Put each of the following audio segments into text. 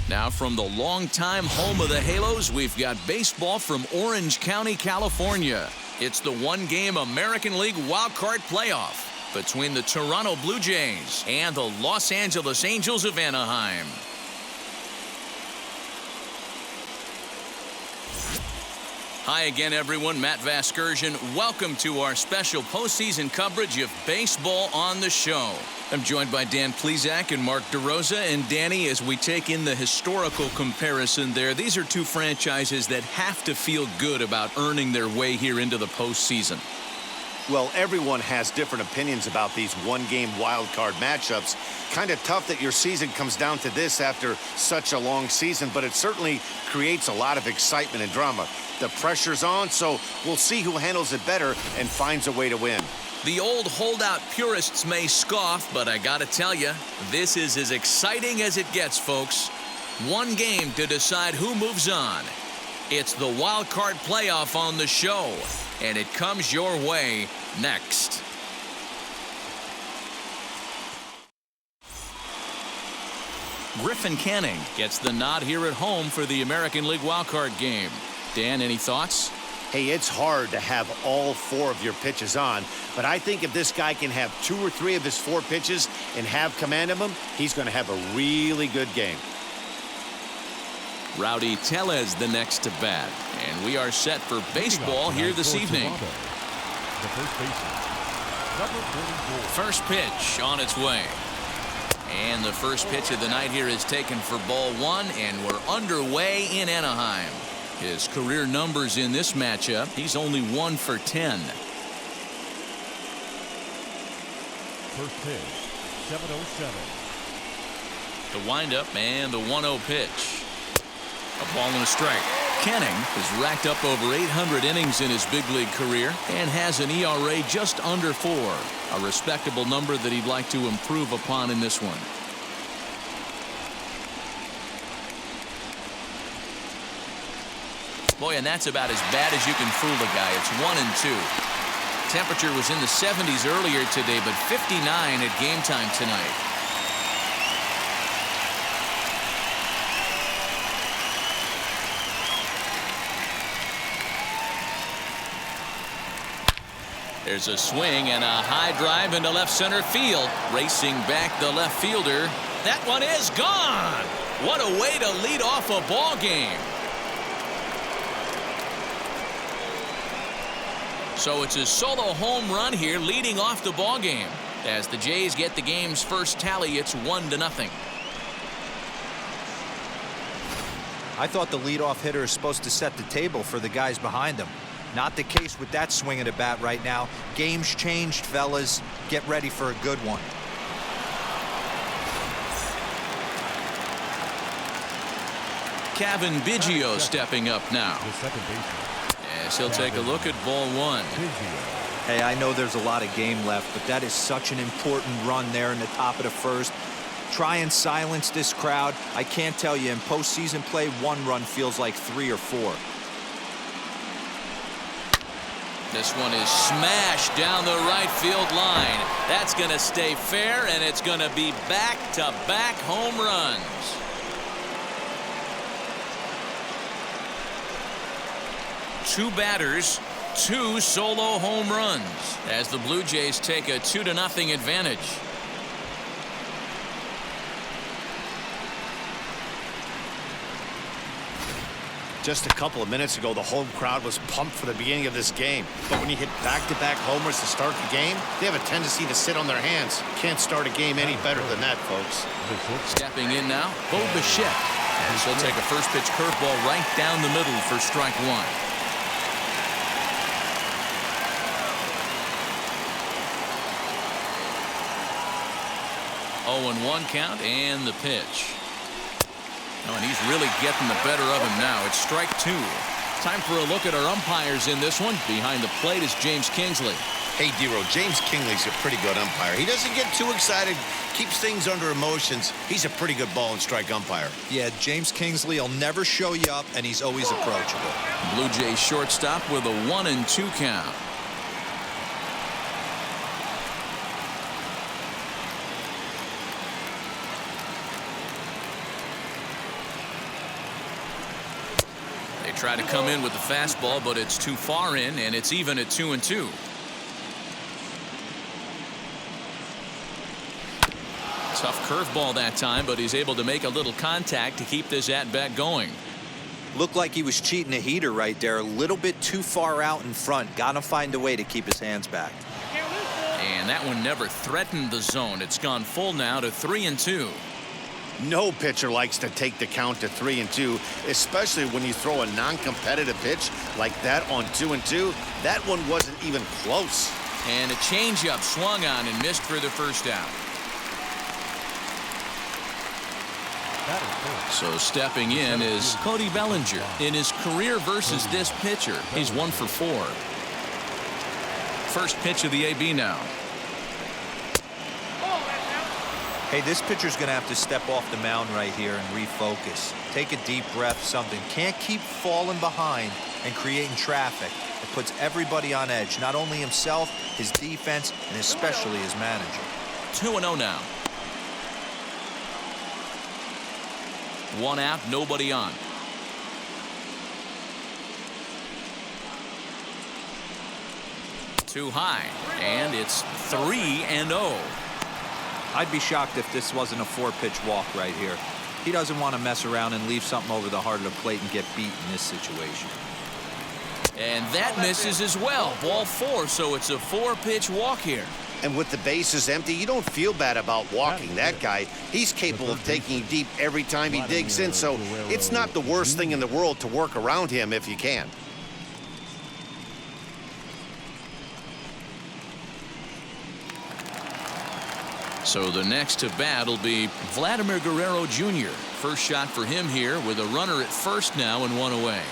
Now from the longtime home of the Halos, we've got baseball from Orange County, California. It's the one-game American League wildcard playoff between the Toronto Blue Jays and the Los Angeles Angels of Anaheim. Hi again, everyone. Matt Vasgersian. Welcome to our special postseason coverage of baseball on the show. I'm joined by Dan Plesac and Mark DeRosa. And Danny, as we take in the historical comparison there, these are two franchises that have to feel good about earning their way here into the postseason. Well, everyone has different opinions about these one-game wild card matchups. Kind of tough that your season comes down to this after such a long season, but it certainly creates a lot of excitement and drama. The pressure's on, so we'll see who handles it better and finds a way to win. The old holdout purists may scoff, but I gotta tell you, this is as exciting as it gets, folks. One game to decide who moves on. It's the wild card playoff on the show, and it comes your way next. Griffin Canning gets the nod here at home for the American League wildcard game. Dan, any thoughts? Hey, it's hard to have all four of your pitches on, but I think if this guy can have 2 or 3 of his 4 pitches and have command of them, he's going to have a really good game. Rowdy Tellez the next to bat, and we are set for baseball here this evening. First pitch on its way. And the first pitch of the night here is taken for ball 1, and we're underway in Anaheim. His career numbers in this matchup, he's only 1 for 10. First pitch, 7:07. The windup and the 1-0 pitch. A ball and a strike. Canning has racked up over 800 innings in his big league career and has an ERA just under 4. A respectable number that he'd like to improve upon in this one. Boy, and that's about as bad as you can fool a guy. It's 1-2. Temperature was in the 70s earlier today, but 59 at game time tonight. There's a swing and a high drive into left center field. Racing back the left fielder. That one is gone. What a way to lead off a ball game. So it's a solo home run here leading off the ball game. As the Jays get the game's first tally, it's 1-0. I thought the leadoff hitter is supposed to set the table for the guys behind him. Not the case with that swing of the bat right now. Game's changed, fellas. Get ready for a good one. Cavan Biggio stepping up now. The second baseman. Yes, he'll take a look at ball 1. Hey, I know there's a lot of game left, but that is such an important run there in the top of the first. Try and silence this crowd. I can't tell you, in postseason play, 1 run feels like 3 or 4. This one is smashed down the right field line. That's going to stay fair, and it's going to be back-to-back home runs. Two batters, 2 solo home runs as the Blue Jays take a 2-0 advantage. Just a couple of minutes ago, the home crowd was pumped for the beginning of this game. But when you hit back-to-back homers to start the game, they have a tendency to sit on their hands. Can't start a game any better than that, folks. Stepping in now, Bo Bichette. He'll take a first pitch curveball right down the middle for strike 1. 0-1 count and the pitch. Oh, and he's really getting the better of him now. It's strike 2. Time for a look at our umpires in this one. Behind the plate is James Kingsley. Hey, Dero, James Kingsley's a pretty good umpire. He doesn't get too excited, keeps things under emotions. He's a pretty good ball and strike umpire. Yeah, James Kingsley will never show you up, and he's always approachable. Blue Jays shortstop with a 1-2 count. Try to come in with the fastball, but it's too far in, and it's even at 2-2. Tough curveball that time, but he's able to make a little contact to keep this at-bat going. Looked like he was cheating a heater right there. A little bit too far out in front. Got to find a way to keep his hands back. And that one never threatened the zone. It's gone full now to 3-2. No pitcher likes to take the count to 3-2, especially when you throw a non-competitive pitch like that on 2-2. That one wasn't even close. And a changeup swung on and missed for the first out. So stepping in is Cody Bellinger. In his career versus this pitcher, he's 1 for 4. First pitch of the AB now. Hey, this pitcher's going to have to step off the mound right here and refocus. Take a deep breath, something. Can't keep falling behind and creating traffic. It puts everybody on edge, not only himself, his defense, and especially his manager. 2-0 now. 1 out, nobody on. Too high, and it's 3-0. I'd be shocked if this wasn't a 4-pitch walk right here. He doesn't want to mess around and leave something over the heart of the plate and get beat in this situation. And that misses as well. Ball 4, so it's a 4-pitch walk here. And with the bases empty, you don't feel bad about walking that guy. He's capable of taking deep every time he digs in, so it's not the worst thing in the world to work around him if you can. So the next to bat will be Vladimir Guerrero Jr. First shot for him here with a runner at first now and 1 away.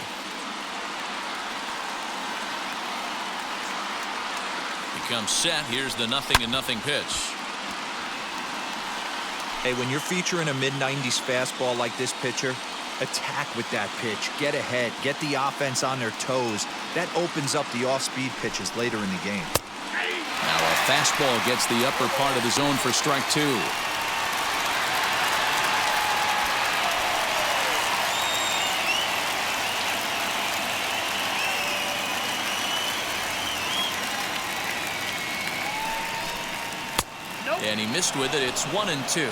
Comes set. Here's the 0-0 pitch. Hey, when you're featuring a mid-90s fastball like this pitcher, attack with that pitch. Get ahead. Get the offense on their toes. That opens up the off-speed pitches later in the game. Now a fastball gets the upper part of the zone for strike 2. And he missed with it. It's 1-2.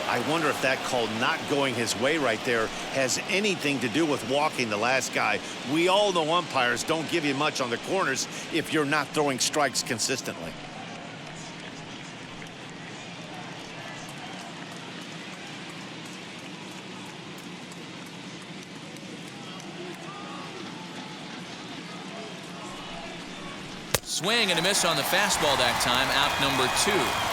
I wonder if that call not going his way right there has anything to do with walking the last guy. We all know umpires don't give you much on the corners if you're not throwing strikes consistently. Swing and a miss on the fastball that time. Out number 2.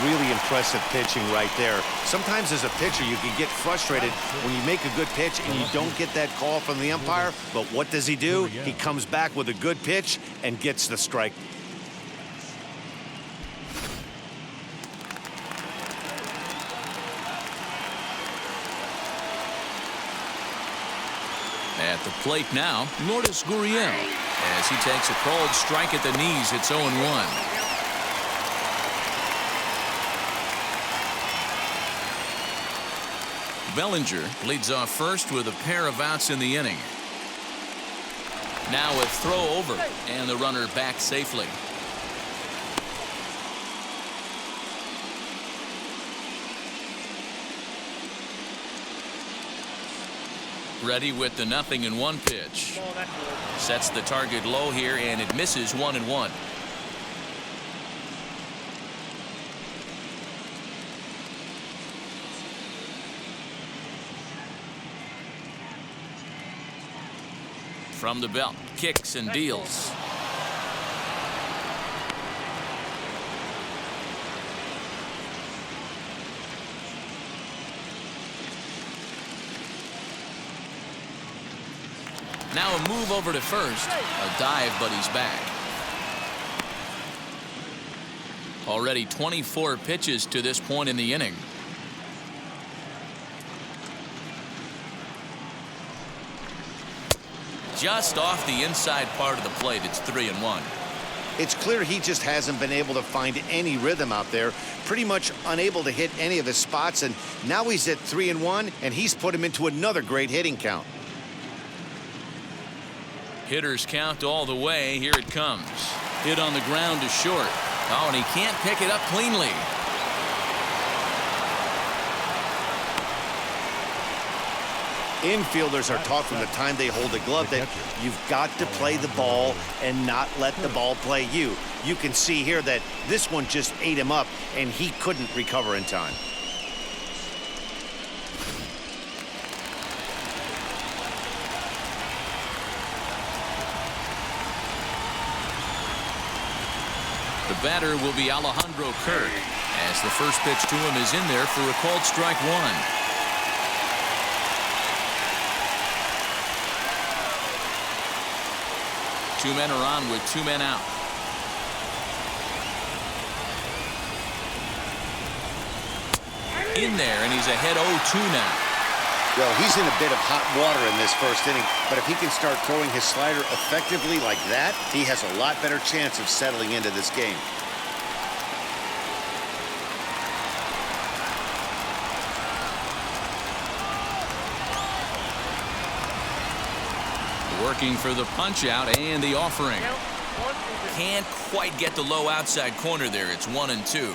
Really impressive pitching right there. Sometimes as a pitcher you can get frustrated when you make a good pitch and you don't get that call from the umpire, but what does he do? He comes back with a good pitch and gets the strike. At the plate now, Lourdes Gurriel. As he takes a called strike at the knees, it's 0-1. Bellinger leads off first with a pair of outs in the inning. Now a throw over, and the runner back safely. Ready with the 0-1 pitch. Sets the target low here, and it misses 1-1. From the belt, kicks and deals. Now a move over to first. A dive, but he's back. Already 24 pitches to this point in the inning. Just off the inside part of the plate. It's 3-1. It's clear he just hasn't been able to find any rhythm out there. Pretty much unable to hit any of his spots, and now he's at 3-1, and he's put him into another great hitting count. Hitters count all the way. Here it comes. Hit on the ground to short. Oh, and he can't pick it up cleanly. Infielders are taught from the time they hold a glove that you've got to play the ball and not let the ball play you. You can see here that this one just ate him up, and he couldn't recover in time. The batter will be Alejandro Kirk, as the first pitch to him is in there for a called strike one. Two men are on with two men out. In there, and he's ahead 0-2 now. Well, he's in a bit of hot water in this first inning, but if he can start throwing his slider effectively like that, he has a lot better chance of settling into this game. Working for the punch out and the offering. Can't quite get the low outside corner there. It's 1-2.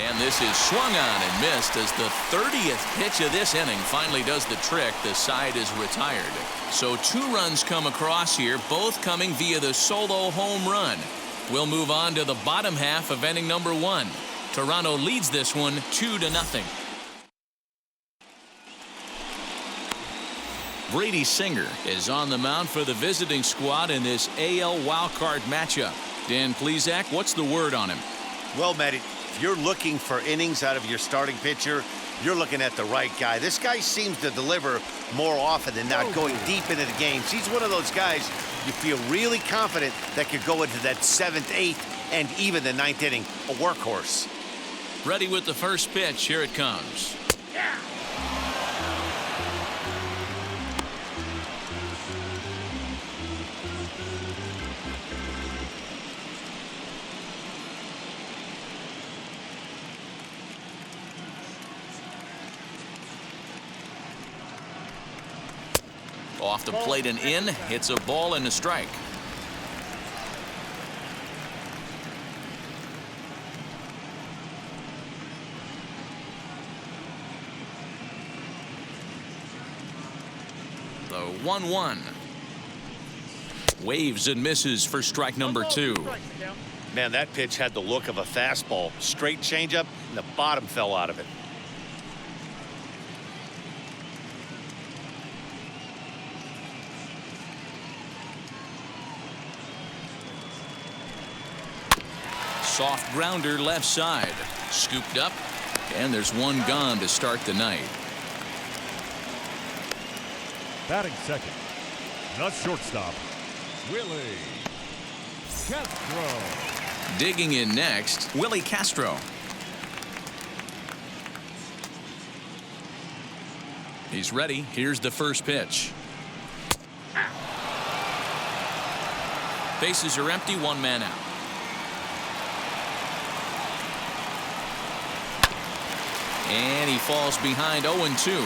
And this is swung on and missed as the 30th pitch of this inning finally does the trick. The side is retired. So 2 runs come across here, both coming via the solo home run. We'll move on to the bottom half of inning number 1. Toronto leads this one 2-0. Brady Singer is on the mound for the visiting squad in this AL wildcard matchup. Dan Plesac, what's the word on him? Well, Matt, if you're looking for innings out of your starting pitcher, you're looking at the right guy. This guy seems to deliver more often than not, going deep into the games. He's one of those guys you feel really confident that could go into that 7th, 8th, and even the 9th inning. A workhorse. Ready with the first pitch. Here it comes. Off the plate and in. It's a ball and a strike. The 1-1. Waves and misses for strike number 2. Man, that pitch had the look of a fastball. Straight changeup, and the bottom fell out of it. Soft grounder left side. Scooped up, and there's one gone to start the night. Batting second, the shortstop, Willie Castro. Digging in next, Willie Castro. He's ready. Here's the first pitch. Bases are empty, one man out. And he falls behind 0-2.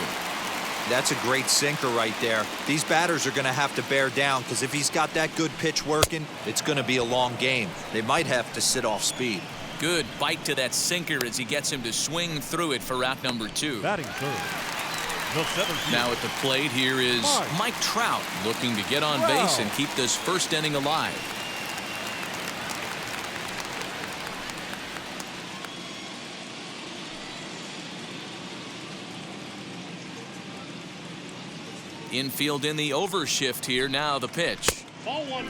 That's a great sinker right there. These batters are going to have to bear down, because if he's got that good pitch working, it's going to be a long game. They might have to sit off speed. Good bite to that sinker as he gets him to swing through it for out number 2. Batting third, the 17th. Now at the plate, here is Mike Trout looking to get on base and keep this first inning alive. Infield in the overshift here. Now the pitch. Ball 1.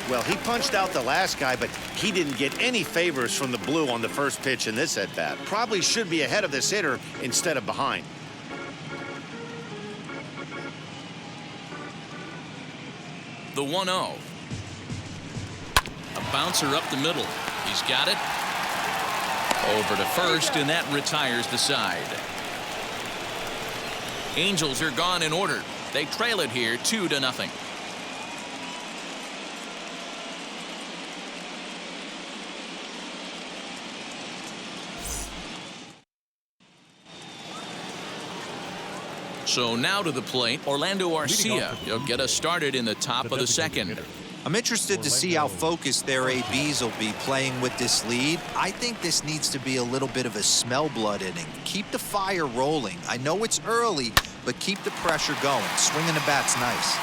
Well, he punched out the last guy, but he didn't get any favors from the blue on the first pitch in this at-bat. Probably should be ahead of this hitter instead of behind. The 1-0. A bouncer up the middle. He's got it. Over to first, and that retires the side. Angels are gone in order. They trail it here 2-0. So now to the plate, Orlando Arcia. He'll get us started in the top of the second. I'm interested to see how focused their ABs will be playing with this lead. I think this needs to be a little bit of a smell blood inning. Keep the fire rolling. I know it's early, but keep the pressure going. Swinging the bat's nice.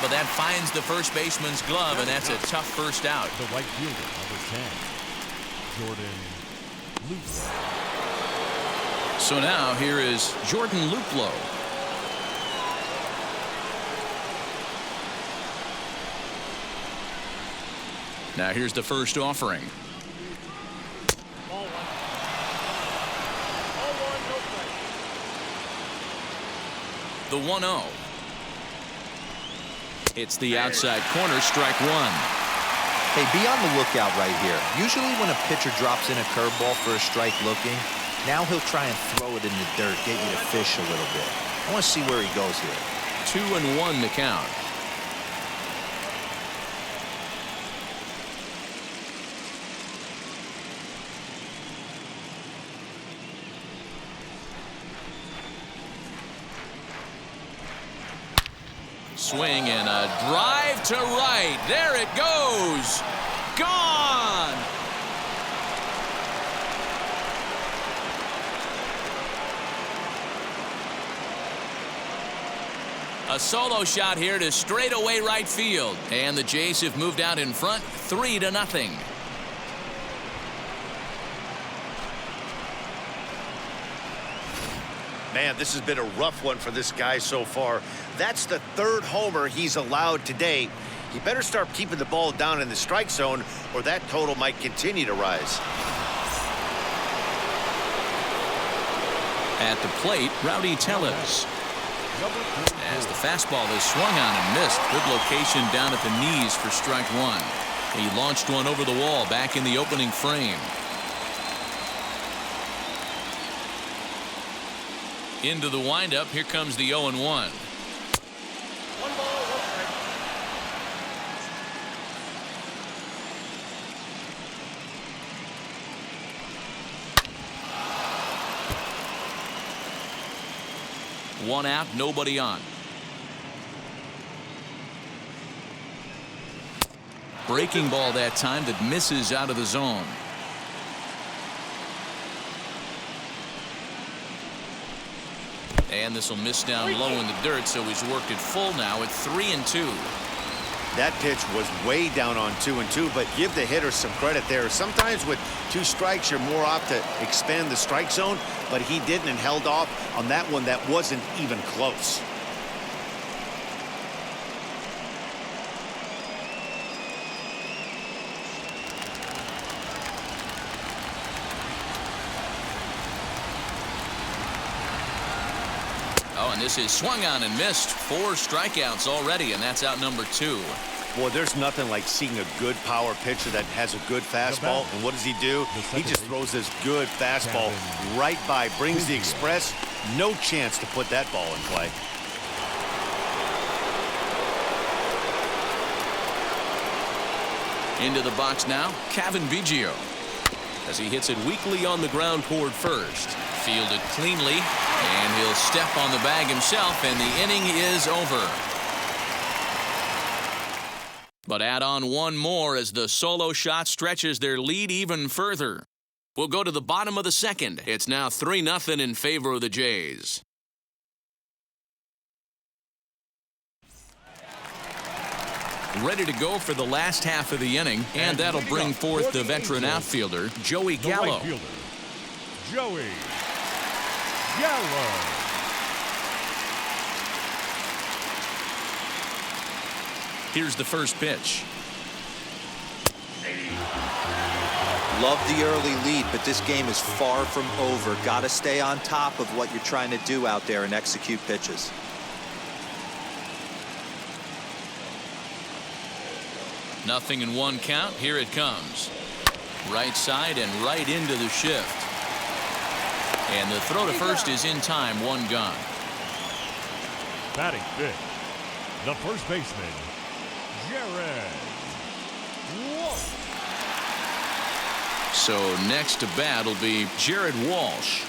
But that finds the first baseman's glove, and that's a tough first out. The right fielder, number 10, Jordan Luplow. So now here is Jordan Luplow. Now here's the first offering. The 1-0. It's the outside corner, strike one. Hey, be on the lookout right here. Usually when a pitcher drops in a curveball for a strike looking, now he'll try and throw it in the dirt, get you to fish a little bit. I want to see where he goes here. 2-1 the count. Swing and a drive to right. There it goes. Gone. A solo shot here to straightaway right field. And the Jays have moved out in front 3-0. Man, this has been a rough one for this guy so far. That's the third homer he's allowed today. He better start keeping the ball down in the strike zone, or that total might continue to rise. At the plate, Rowdy Tellez. As the fastball is swung on and missed. Good location down at the knees for strike one. He launched one over the wall back in the opening frame. Into the windup. Here comes the 0-1. One out, nobody on. Breaking ball that time that misses out of the zone. And this will miss down low in the dirt, so he's worked it full now at 3-2. That pitch was way down on 2-2, but give the hitter some credit there. Sometimes with 2 strikes, you're more apt to expand the strike zone, but he didn't and held off on that one that wasn't even close. Oh, and this is swung on and missed. 4 strikeouts already, and that's out number 2. Boy, there's nothing like seeing a good power pitcher that has a good fastball. And what does he do? He just throws this good fastball right by, brings the express. No chance to put that ball in play. Into the box now, Cavan Biggio. As he hits it weakly on the ground toward first. Fielded cleanly, and he'll step on the bag himself, and the inning is over. But add on one more as the solo shot stretches their lead even further. We'll go to the bottom of the second. It's now 3-0 in favor of the Jays. Ready to go for the last half of the inning, and that'll bring forth the veteran outfielder, Joey Gallo. Right fielder, Joey Gallo. Here's the first pitch. Love the early lead, but this game is far from over. Got to stay on top of what you're trying to do out there and execute pitches. Nothing in one count. Here it comes. Right side and right into the shift. And the throw to first is in time. 1 gone. Batting fifth, the first baseman, Jared Walsh. So next to bat will be Jared Walsh.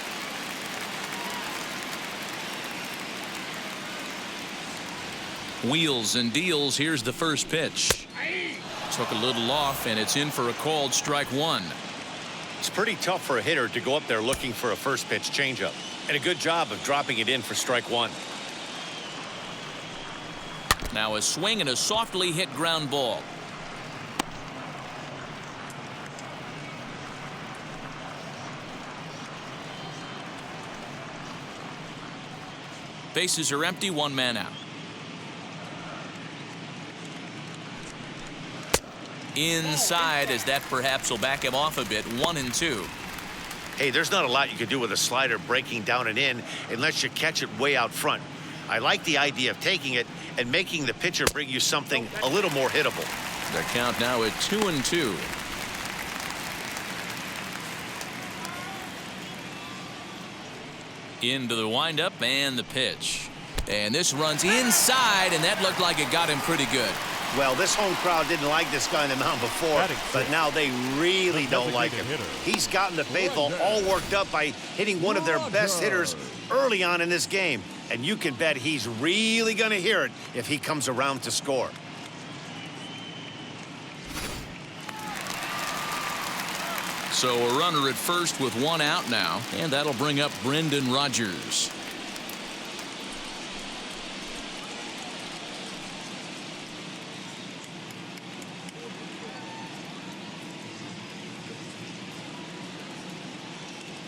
Wheels and deals. Here's the first pitch. Took a little off, and it's in for a called strike one. It's pretty tough for a hitter to go up there looking for a first pitch changeup. And a good job of dropping it in for strike one. Now a swing and a softly hit ground ball. Bases are empty, one man out. Inside, as that perhaps will back him off a bit. 1-2. Hey, there's not a lot you can do with a slider breaking down and in unless you catch it way out front. I like the idea of taking it and making the pitcher bring you something a little more hittable. The count now at 2-2. Into the windup and the pitch. And this runs inside, and that looked like it got him pretty good. Well, this home crowd didn't like this guy on the mound before, but now they really don't like him. He's gotten the faithful all worked up by hitting one of their best hitters early on in this game. And you can bet he's really going to hear it if he comes around to score. So a runner at first with one out now, and that'll bring up Brendan Rodgers.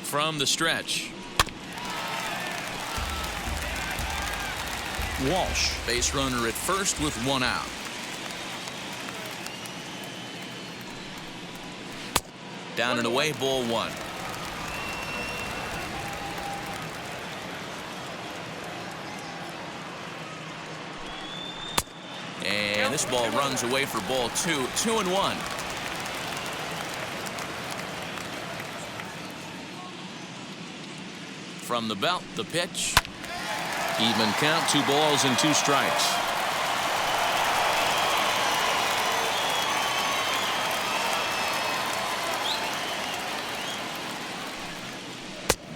From the stretch. Walsh, base runner at first with one out. Down and away, ball one. And this ball runs away for ball two. 2-1. From the belt, the pitch. Even count, 2 balls and 2 strikes.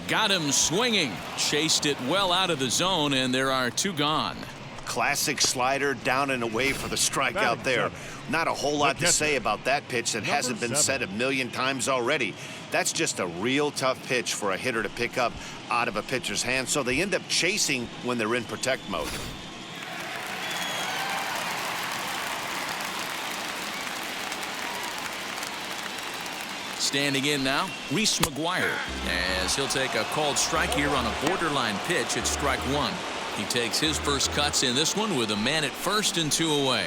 Got him swinging. Chased it well out of the zone, and there are 2 gone. Classic slider down and away for the strikeout there. Not a whole lot to say about that pitch that hasn't been said a million times already. That's just a real tough pitch for a hitter to pick up out of a pitcher's hand, so they end up chasing when they're in protect mode. Standing in now, Reese McGuire, as he'll take a called strike here on a borderline pitch at strike one. He takes his first cuts in this one with a man at first and 2 away.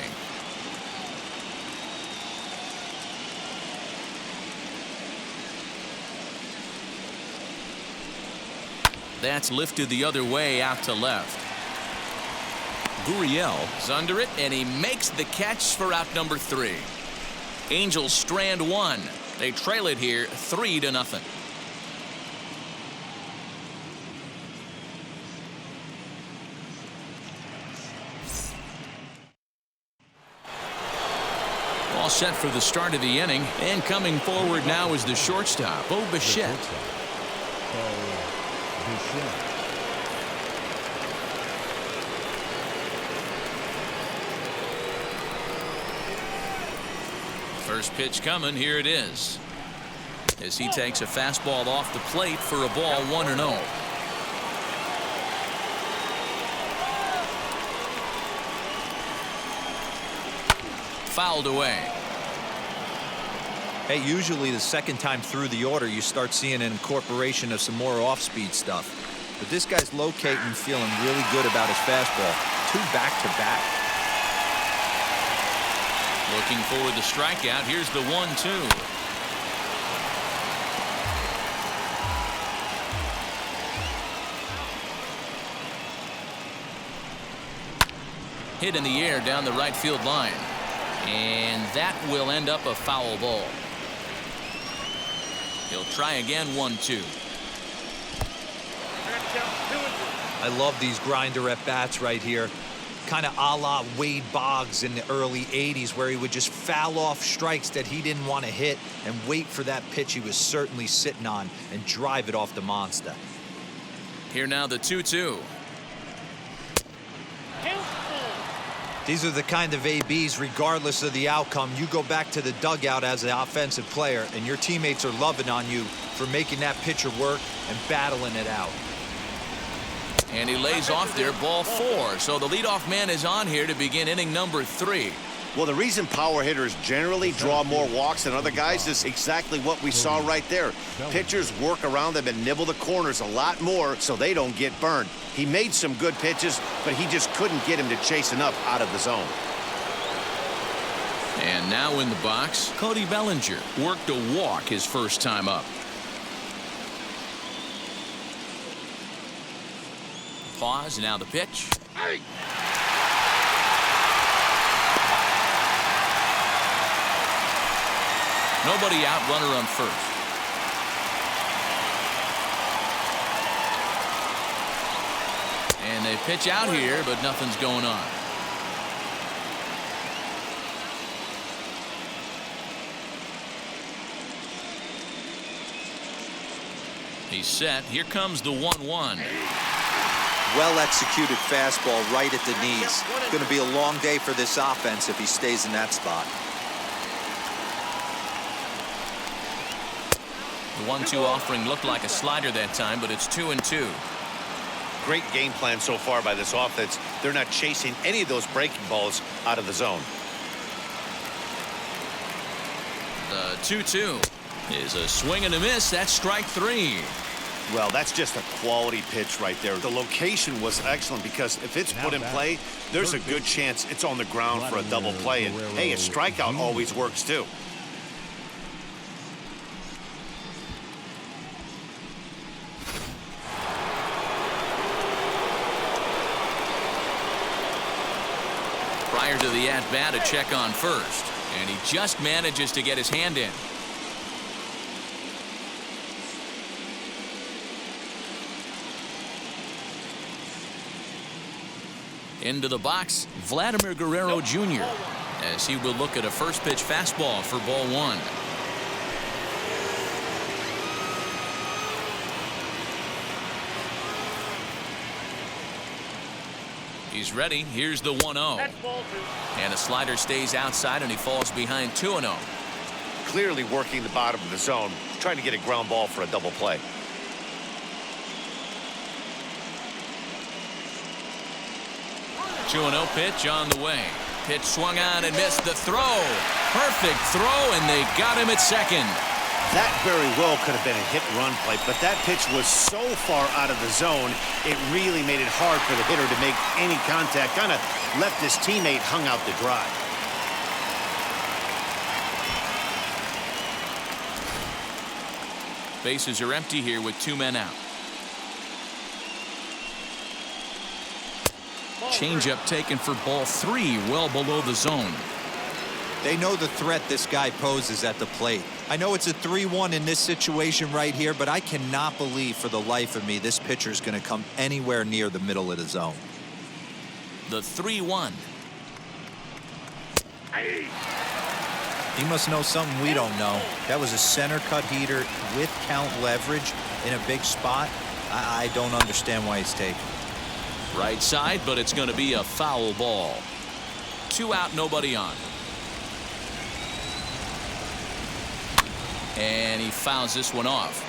That's lifted the other way out to left. Gurriel is under it, and he makes the catch for out number 3. Angels strand 1. They trail it here 3-0. All set for the start of the inning, and coming forward now is the shortstop, Bo Bichette. First pitch coming, here it is. As he takes a fastball off the plate for a ball 1-0. Fouled away. Hey, usually the second time through the order you start seeing an incorporation of some more off-speed stuff. But this guy's locating, feeling really good about his fastball. 2 back-to-back. Looking for the strikeout. Here's the 1-2. Hit in the air down the right field line. And that will end up a foul ball. He'll try again, 1-2. I love these grinder at bats right here. Kind of a la Wade Boggs in the early 80s, where he would just foul off strikes that he didn't want to hit and wait for that pitch he was certainly sitting on and drive it off the monster. Here now the 2-2. These are the kind of ABs, regardless of the outcome, you go back to the dugout as an offensive player, and your teammates are loving on you for making that pitcher work and battling it out. And he lays off there, ball 4. So the leadoff man is on here to begin inning number 3. Well, the reason power hitters generally draw more walks than other guys is exactly what we saw right there. Pitchers work around them and nibble the corners a lot more so they don't get burned. He made some good pitches, but he just couldn't get him to chase enough out of the zone. And now in the box, Cody Bellinger worked a walk his first time up. Pause, now the pitch. Nobody out, runner on first. And they pitch out here, but nothing's going on. He's set. Here comes the 1-1. Well-executed fastball right at the knees. Going to be a long day for this offense if he stays in that spot. The 1-2 offering looked like a slider that time, but it's 2-2. Great game plan so far by this offense. They're not chasing any of those breaking balls out of the zone. The 2-2 is a swing and a miss. That's strike 3. Well, that's just a quality pitch right there. The location was excellent because if it's put in play, there's a good chance it's on the ground for a double play. And hey, a strikeout always works too. Prior to the at-bat, a check on first, and he just manages to get his hand in. Into the box, Vladimir Guerrero Jr. as he will look at a first pitch fastball for ball 1. He's ready. Here's the 1-0. And a slider stays outside, and he falls behind 2-0. Clearly working the bottom of the zone, trying to get a ground ball for a double play. Two 2-0 pitch on the way. Pitch swung on and missed. The throw. Perfect throw, and they got him at second. That very well could have been a hit-run play, but that pitch was so far out of the zone, it really made it hard for the hitter to make any contact. Kind of left his teammate hung out to dry. Bases are empty here with 2 men out. Changeup taken for ball 3, well below the zone. They know the threat this guy poses at the plate. I know it's a 3-1 in this situation right here, but I cannot believe for the life of me this pitcher is going to come anywhere near the middle of the zone. The 3-1. He must know something we don't know. That was a center cut heater with count leverage in a big spot. I don't understand why he's taken. Right side, but it's going to be a foul ball. 2 out, nobody on. And he fouls this one off.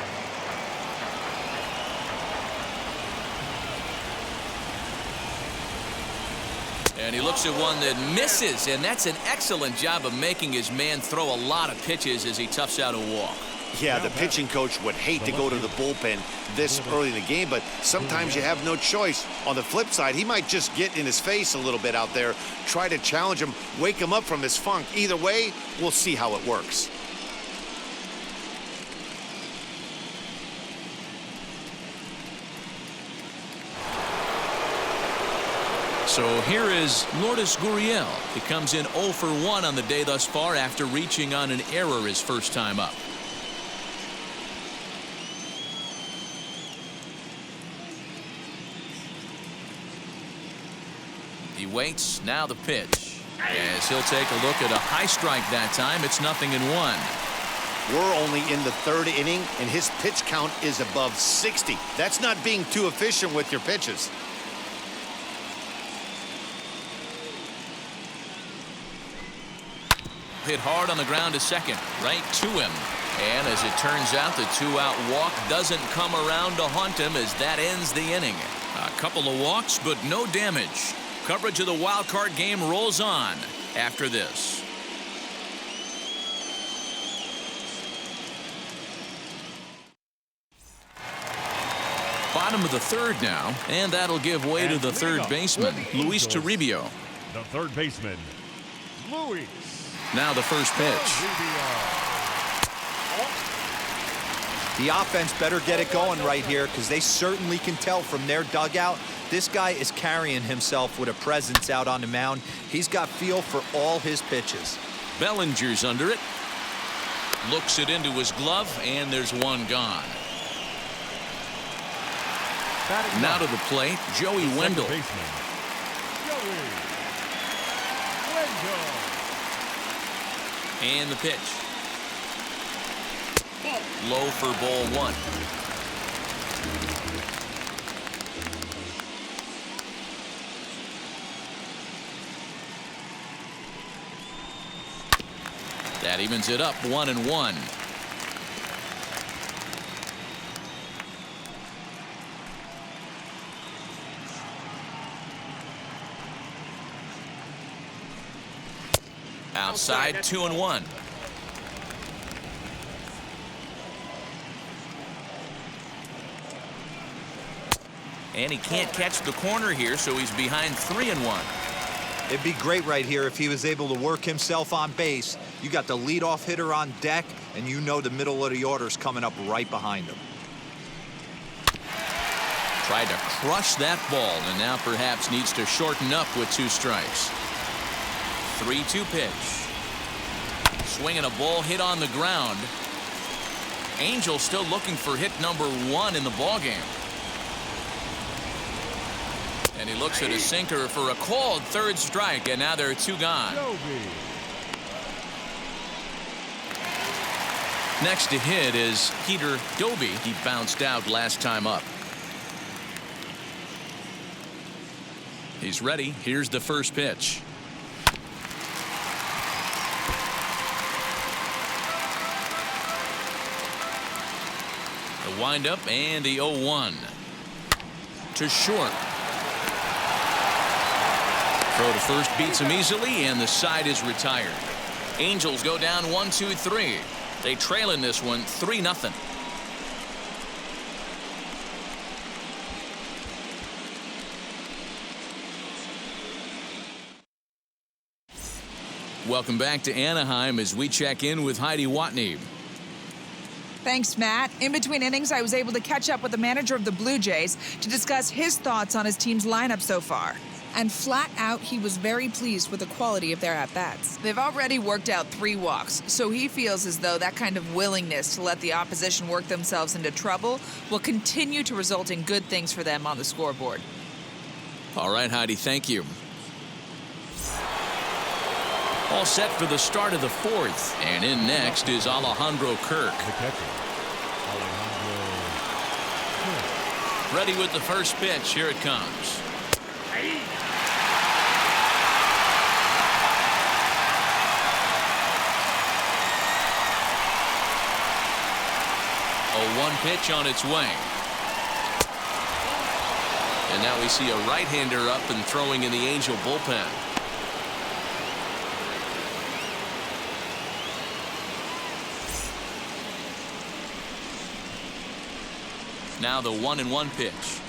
And he looks at one that misses, and that's an excellent job of making his man throw a lot of pitches as he toughs out a walk. Yeah, the pitching coach would hate to go to the bullpen this early in the game, but sometimes you have no choice. On the flip side, he might just get in his face a little bit out there, try to challenge him, wake him up from his funk. Either way, we'll see how it works. So here is Lourdes Gurriel. He comes in 0 for 1 on the day thus far after reaching on an error his first time up. He waits. Now the pitch. As he'll take a look at a high strike that time. It's 0-1. We're only in the 3rd inning, and his pitch count is above 60. That's not being too efficient with your pitches. hit hard on the ground to second, right to him. And as it turns out, the two-out walk doesn't come around to haunt him as that ends the inning. A couple of walks, but no damage. Coverage of the wild card game rolls on after this. Bottom of the third now, and that'll give way to the third baseman, Luis Toribio. The third baseman, Luis. Now the first pitch. The offense better get it going right here because they certainly can tell from their dugout this guy is carrying himself with a presence out on the mound. He's got feel for all his pitches. Bellinger's under it. Looks it into his glove, and there's one gone. Now to the plate, Joey Wendell. And the pitch. Low for ball one. That evens it up 1-1. Outside 2-1. And he can't catch the corner here, so he's behind 3-1. It'd be great right here if he was able to work himself on base. You got the leadoff hitter on deck, and you know the middle of the order's coming up right behind him. Tried to crush that ball, and now perhaps needs to shorten up with 2 strikes. 3-2 pitch. Swinging a ball hit on the ground. Angel still looking for hit number 1 in the ballgame. And he looks at his sinker for a called third strike, and now there are 2 gone. Next to hit is Peter Doby. He bounced out last time up. He's ready. Here's the first pitch. The windup and the 0-1. To short. Throw to first beats him easily, and the side is retired. Angels go down 1-2-3. They trail in this one 3-0. Welcome back to Anaheim as we check in with Heidi Watney. Thanks, Matt. In between innings, I was able to catch up with the manager of the Blue Jays to discuss his thoughts on his team's lineup so far. And flat out, he was very pleased with the quality of their at-bats. They've already worked out 3 walks, so he feels as though that kind of willingness to let the opposition work themselves into trouble will continue to result in good things for them on the scoreboard. All right, Heidi, thank you. All set for the start of the 4th, and in next is Alejandro Kirk. The catcher, Alejandro Kirk. Ready with the first pitch. Here it comes. A 1 pitch on its way. And now we see a right-hander up and throwing in the Angel bullpen. Now the 1-1 pitch.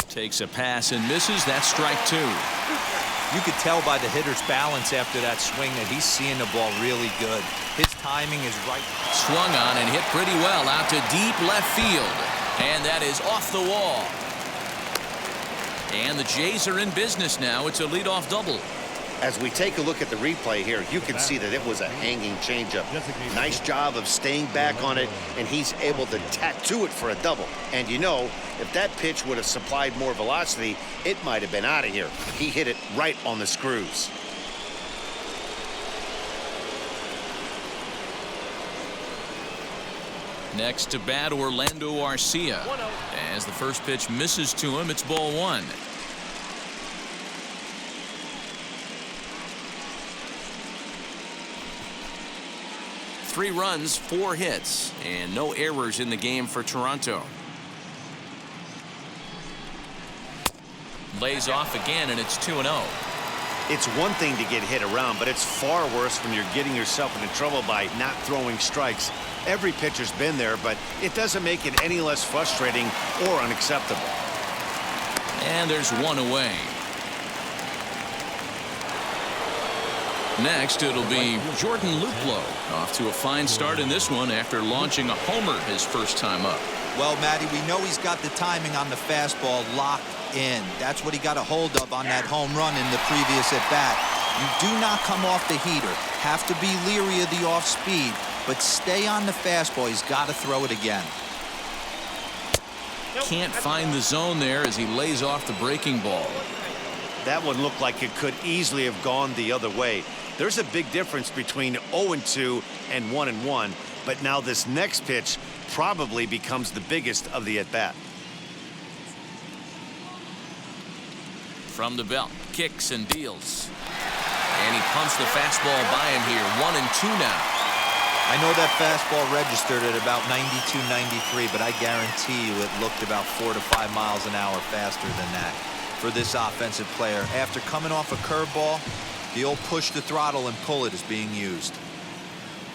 Takes a pass and misses. That's strike 2. You could tell by the hitter's balance after that swing that he's seeing the ball really good. His timing is right. Swung on and hit pretty well out to deep left field. And that is off the wall. And the Jays are in business now. It's a leadoff double. As we take a look at the replay here, you can see that it was a hanging changeup. Nice job of staying back on it, and he's able to tattoo it for a double. And you know, if that pitch would have supplied more velocity, it might have been out of here. He hit it right on the screws. Next to bat, Orlando Arcia. As the first pitch misses to him, it's ball 1. 3 runs, 4 hits, and no errors in the game for Toronto. Lays off again, and it's 2-0. It's one thing to get hit around, but it's far worse when you're getting yourself into trouble by not throwing strikes. Every pitcher's been there, but it doesn't make it any less frustrating or unacceptable. And there's 1 away. Next, it'll be Jordan Luplow, off to a fine start in this one after launching a homer his first time up. Well, Matty, we know he's got the timing on the fastball locked in. That's what he got a hold of on that home run in the previous at-bat. You do not come off the heater. Have to be leery of the off-speed, but stay on the fastball. He's got to throw it again. Can't find the zone there as he lays off the breaking ball. That one looked like it could easily have gone the other way. There's a big difference between 0-2 and 1-1, but now this next pitch probably becomes the biggest of the at-bat. From the belt, kicks and deals. And he pumps the fastball by him here. 1-2 now. I know that fastball registered at about 92, 93, but I guarantee you it looked about 4 to 5 miles an hour faster than that for this offensive player. After coming off a curveball, the old push the throttle and pull it is being used.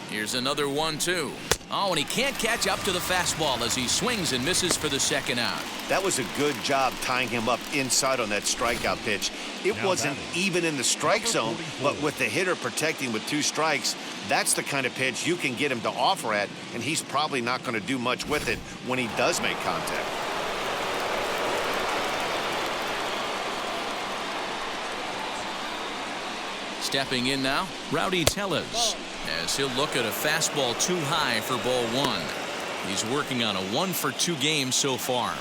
Here's another 1-2. Oh, and he can't catch up to the fastball as he swings and misses for the second out. That was a good job tying him up inside on that strikeout pitch. It wasn't even in the strike zone, but with the hitter protecting with 2 strikes, that's the kind of pitch you can get him to offer at, and he's probably not going to do much with it when he does make contact. Stepping in now, Rowdy Tellez, as he'll look at a fastball too high for ball 1. He's working on a 1-for-2 game so far.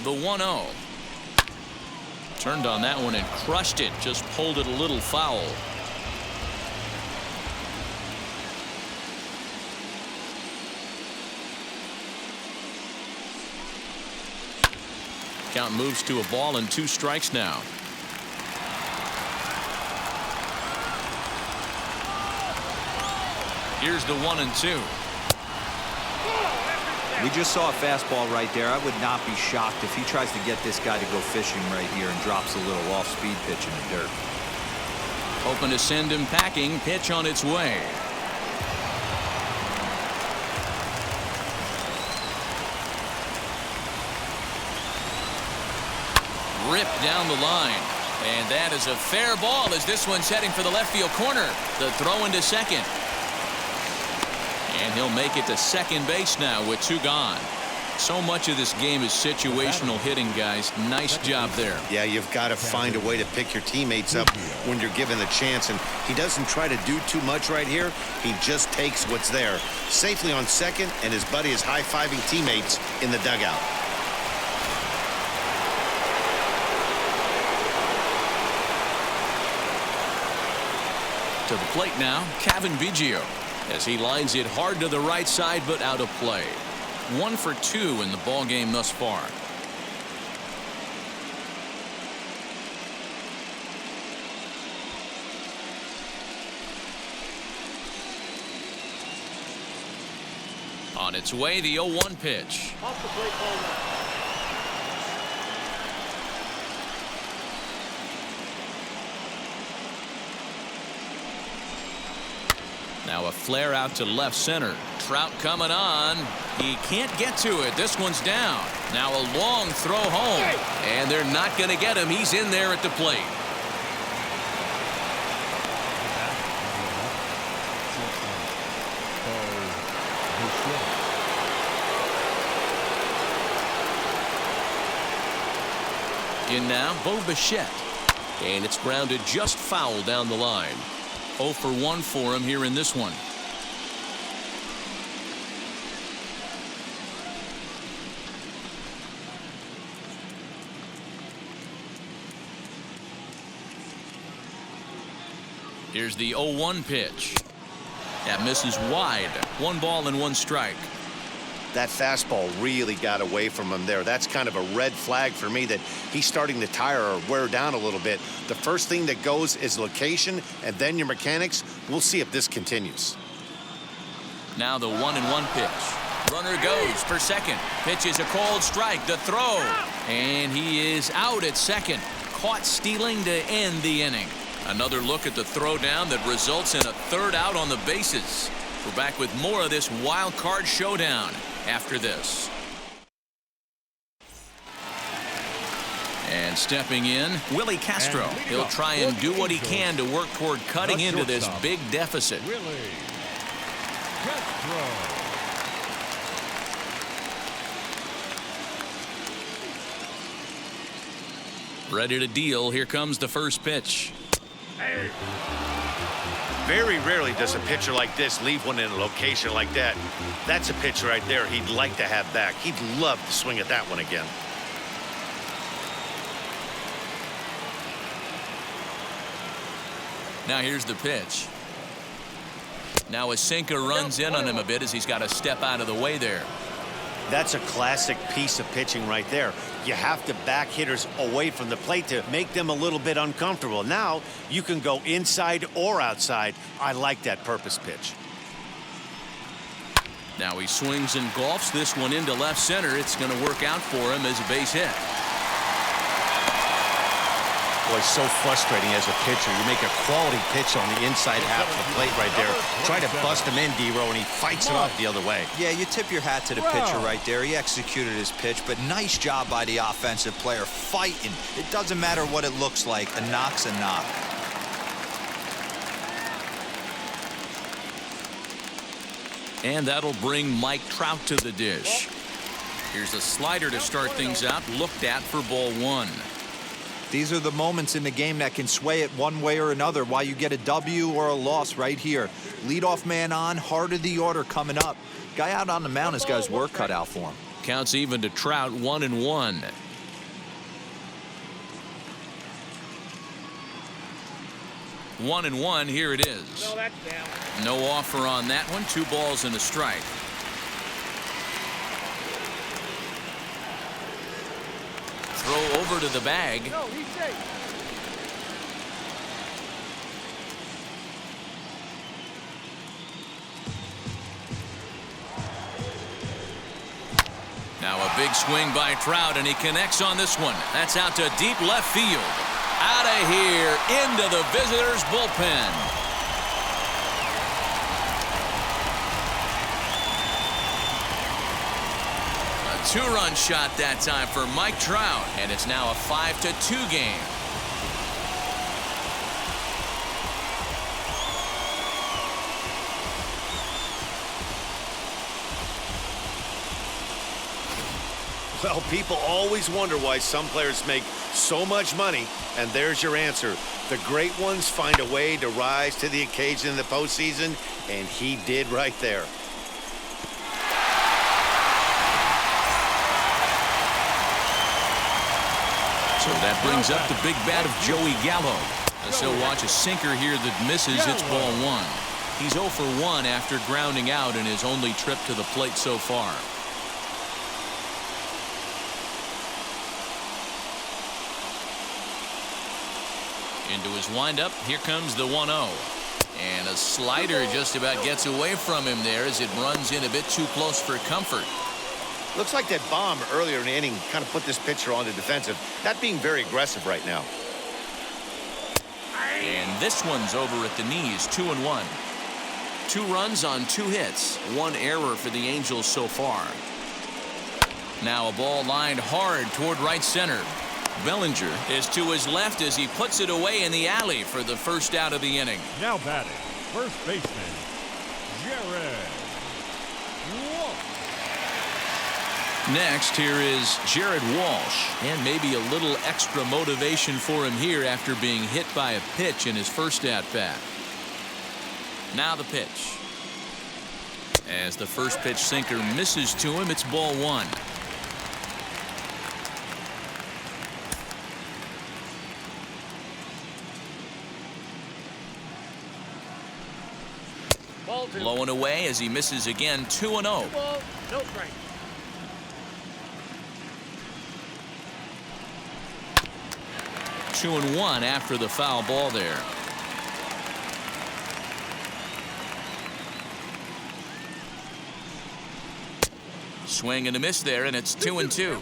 The 1-0. Turned on that one and crushed it, just pulled it a little foul. Count moves to a ball and 2 strikes now. Here's the 1-2. We just saw a fastball right there. I would not be shocked if he tries to get this guy to go fishing right here and drops a little off-speed pitch in the dirt. Hoping to send him packing. Pitch on its way. Ripped down the line. And that is a fair ball as this one's heading for the left field corner. The throw into second. And he'll make it to second base now with 2 gone. So much of this game is situational hitting, guys. Nice job there. Yeah, you've got to find a way to pick your teammates up when you're given the chance, and he doesn't try to do too much right here. He just takes what's there. Safely on second, and his buddy is high-fiving teammates in the dugout. To the plate now, Cavan Biggio, as he lines it hard to the right side, but out of play. 1 for 2 in the ball game thus far. On its way, the 0-1 pitch. Off the plate, ball 1. Now a flare out to left center. Trout coming on. He can't get to it. This one's down. Now a long throw home. And they're not going to get him. He's in there at the plate. In now, Bo Bichette. And it's grounded just foul down the line. 0 for 1 for him here in this one. Here's the 0-1 pitch. That misses wide. 1 ball and 1 strike. That fastball really got away from him there. That's kind of a red flag for me that he's starting to tire or wear down a little bit. The first thing that goes is location and then your mechanics. We'll see if this continues. Now the 1-1 pitch. Runner goes for second. Pitch is a cold strike. The throw. And he is out at second. Caught stealing to end the inning. Another look at the throwdown that results in a third out on the bases. We're back with more of this wild card showdown after this. And stepping in, Willie Castro. He'll try and do what he can to work toward cutting into this big deficit. Willie Castro. Ready to deal. Here comes the first pitch. Very rarely does a pitcher like this leave one in a location like that. That's a pitch right there he'd like to have back. He'd love to swing at that one again. Now here's the pitch. Now a sinker runs in on him a bit as he's got to step out of the way there. That's a classic piece of pitching right there. You have to back hitters away from the plate to make them a little bit uncomfortable. Now you can go inside or outside. I like that purpose pitch. Now he swings and golfs this one into left center. It's going to work out for him as a base hit. Boy, so frustrating as a pitcher. You make a quality pitch on the inside half of the plate right there. Try to bust him in, D-Row, and he fights it off the other way. Yeah, you tip your hat to the pitcher right there. He executed his pitch, but nice job by the offensive player fighting. It doesn't matter what it looks like. A knock's a knock. And that'll bring Mike Trout to the dish. Here's a slider to start things out, looked at for ball one. These are the moments in the game that can sway it one way or another, why you get a W or a loss right here. Leadoff man on, heart of the order coming up. Guy out on the mound has got his work cut out for him. Counts even to Trout, 1-1. One and one, here it is. No offer on that one. 2 balls and a strike. Throw over to the bag. No, he's safe. Now a big swing by Trout, and he connects on this one. That's out to deep left field. Out of here, into the visitors' bullpen. A 2-run shot that time for Mike Trout, and it's now a 5-2 game. Well, people always wonder why some players make so much money, and there's your answer. The great ones find a way to rise to the occasion in the postseason, and he did right there. So that brings up the big bat of Joey Gallo. As he'll watch a sinker here that misses. It's ball one. He's 0 for 1 after grounding out in his only trip to the plate so far. Into his windup, here comes the 1-0. And a slider just about gets away from him there as it runs in a bit too close for comfort. Looks like that bomb earlier in the inning kind of put this pitcher on the defensive. Not being very aggressive right now. And this one's over at the knees, 2-1. 2 runs on 2 hits. 1 error for the Angels so far. Now a ball lined hard toward right center. Bellinger is to his left as he puts it away in the alley for the first out of the inning. Now batting, first baseman, Jared Walsh. Next, here is Jared Walsh, and maybe a little extra motivation for him here after being hit by a pitch in his first at-bat. Now the pitch. As the first pitch sinker misses to him, it's ball one. Blowing away as he misses again, 2-0. No strike. 2-1 after the foul ball there. Swing and a miss there, and it's 2-2.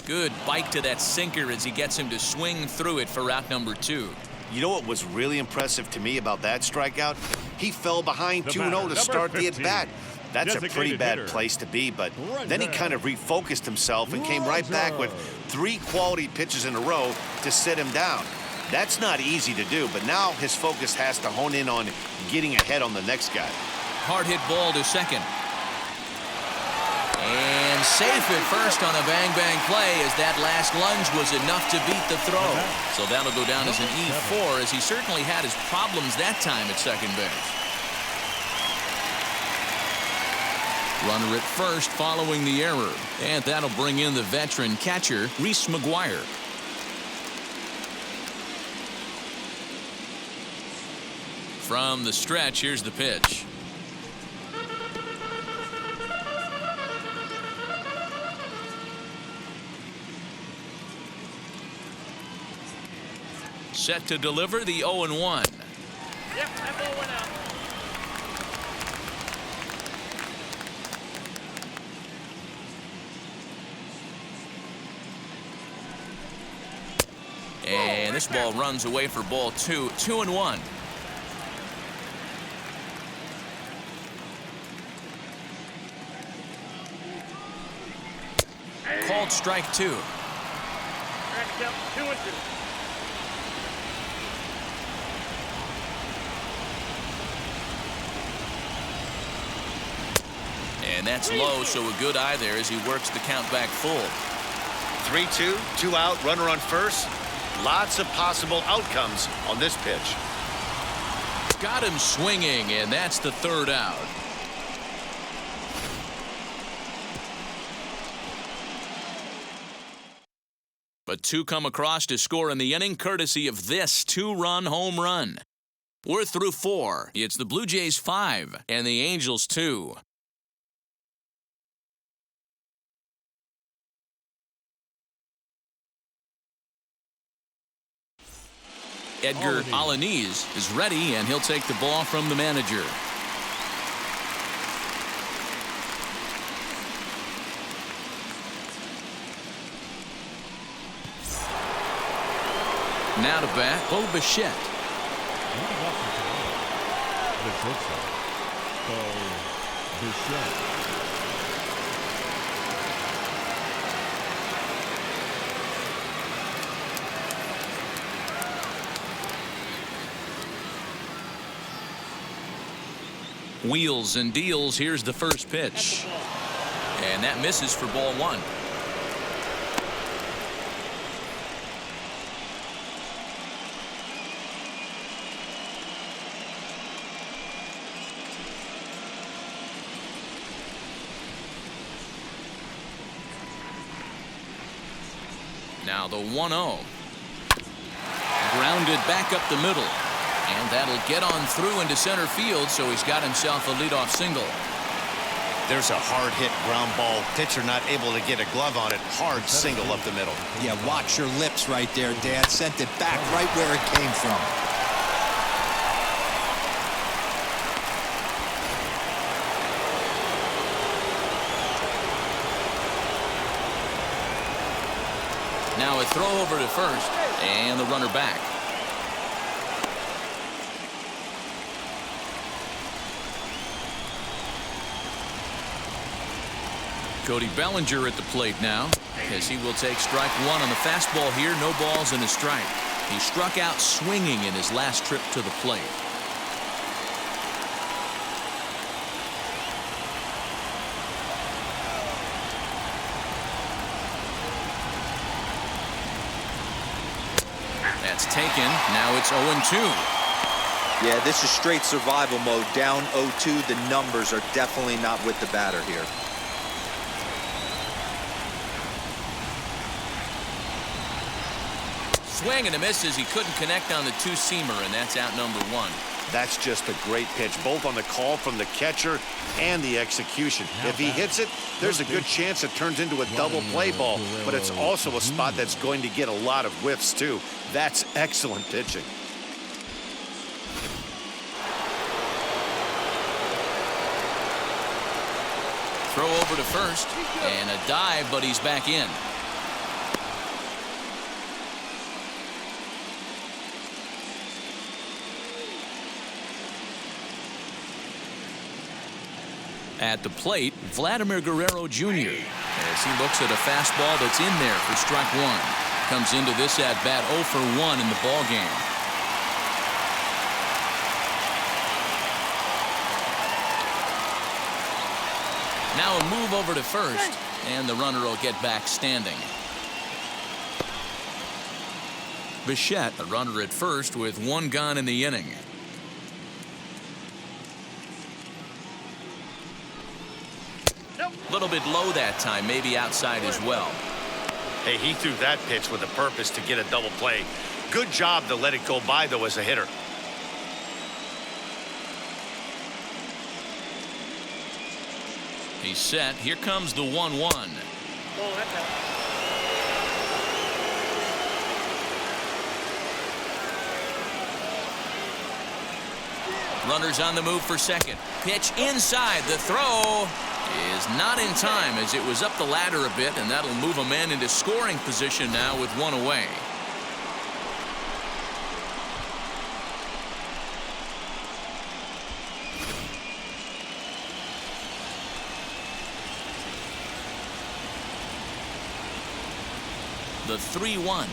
Good bite to that sinker as he gets him to swing through it for out number 2. You know what was really impressive to me about that strikeout? He fell behind 2-0 to start the at-bat. That's a pretty bad place to be, but then he kind of refocused himself and came right back with 3 quality pitches in a row to sit him down. That's not easy to do, but now his focus has to hone in on getting ahead on the next guy. Hard hit ball to second. And safe at first on a bang-bang play as that last lunge was enough to beat the throw. So that'll go down as an E4 as he certainly had his problems that time at second base. Runner at first following the error. And that'll bring in the veteran catcher, Reese McGuire. From the stretch, here's the pitch. Set to deliver the 0-1. Yep, that ball went out. And this ball runs away for ball 2. 2-1. Called strike 2. Track count 2-2. And that's low, so a good eye there as he works the count back full. 3-2, 2 out, runner on first. Lots of possible outcomes on this pitch. Got him swinging, and that's the 3rd out. But 2 come across to score in the inning courtesy of this 2-run home run. We're through 4. It's the Blue Jays 5 and the Angels 2. Edgar Alanis is ready, and he'll take the ball from the manager. Now to bat, Bo Bichette. Bo Bichette. Wheels and deals. Here's the first pitch. And that misses for ball 1. Now the 1-0. Grounded back up the middle. And that'll get on through into center field, so he's got himself a leadoff single. There's a hard hit ground ball. Pitcher not able to get a glove on it. Hard single up the middle. Yeah, watch your lips right there, Dad. Sent it back right where it came from. Now a throw over to first, and the runner back. Cody Bellinger at the plate now, as he will take strike 1 on the fastball here. No balls and a strike. He struck out swinging in his last trip to the plate. That's taken. Now it's 0-2. Yeah, this is straight survival mode. Down 0-2. The numbers are definitely not with the batter here. swing and a miss as he couldn't connect on the two-seamer, and that's out number one. That's just a great pitch, both on the call from the catcher and the execution. If he hits it, there's a good chance it turns into a double play ball, but it's also a spot that's going to get a lot of whiffs, too. That's excellent pitching. Throw over to first, and a dive, but he's back in. At the plate, Vladimir Guerrero Jr. as he looks at a fastball that's in there for strike one. Comes into this at-bat 0 for 1 in the ballgame. Now a move over to first, and the runner will get back standing. Bichette, the runner at first with one gone in the inning. A little bit low that time, maybe outside as well. Hey, he threw that pitch with a purpose to get a double play. Good job to let it go by, though, as a hitter. He's set. Here comes the 1-1. Oh, that's out. Runners on the move for second. Pitch inside. The throw is not in time as it was up the ladder a bit, and that'll move a man into scoring position now with one away. The 3-1.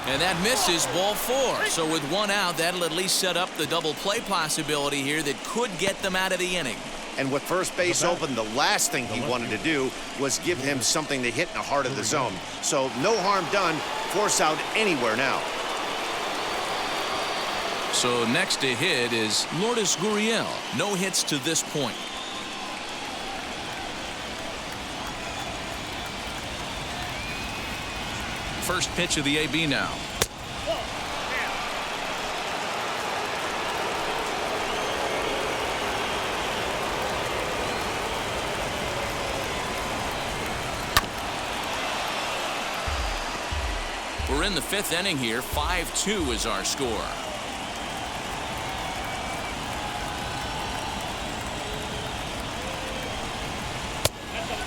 And that misses, ball 4. So with one out, that'll at least set up the double play possibility here that could get them out of the inning. And with first base open, the last thing he wanted to do was give him something to hit in the heart of the zone. So no harm done. Force out anywhere now. So next to hit is Lourdes Gurriel. No hits to this point. First pitch of the AB now. We're in the 5th inning here. 5-2 is our score.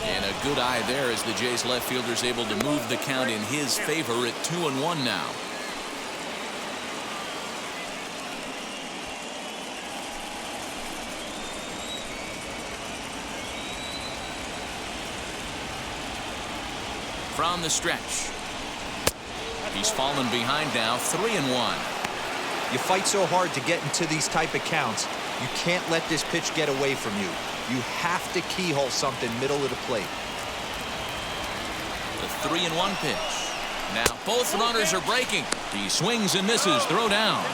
And a good eye there as the Jays left fielder's able to move the count in his favor at 2-1 now. From the stretch. He's fallen behind now, 3-1. You fight so hard to get into these type of counts. You can't let this pitch get away from you. You have to keyhole something middle of the plate. The 3-1 pitch. Now both runners are breaking. He swings and misses. Throw down.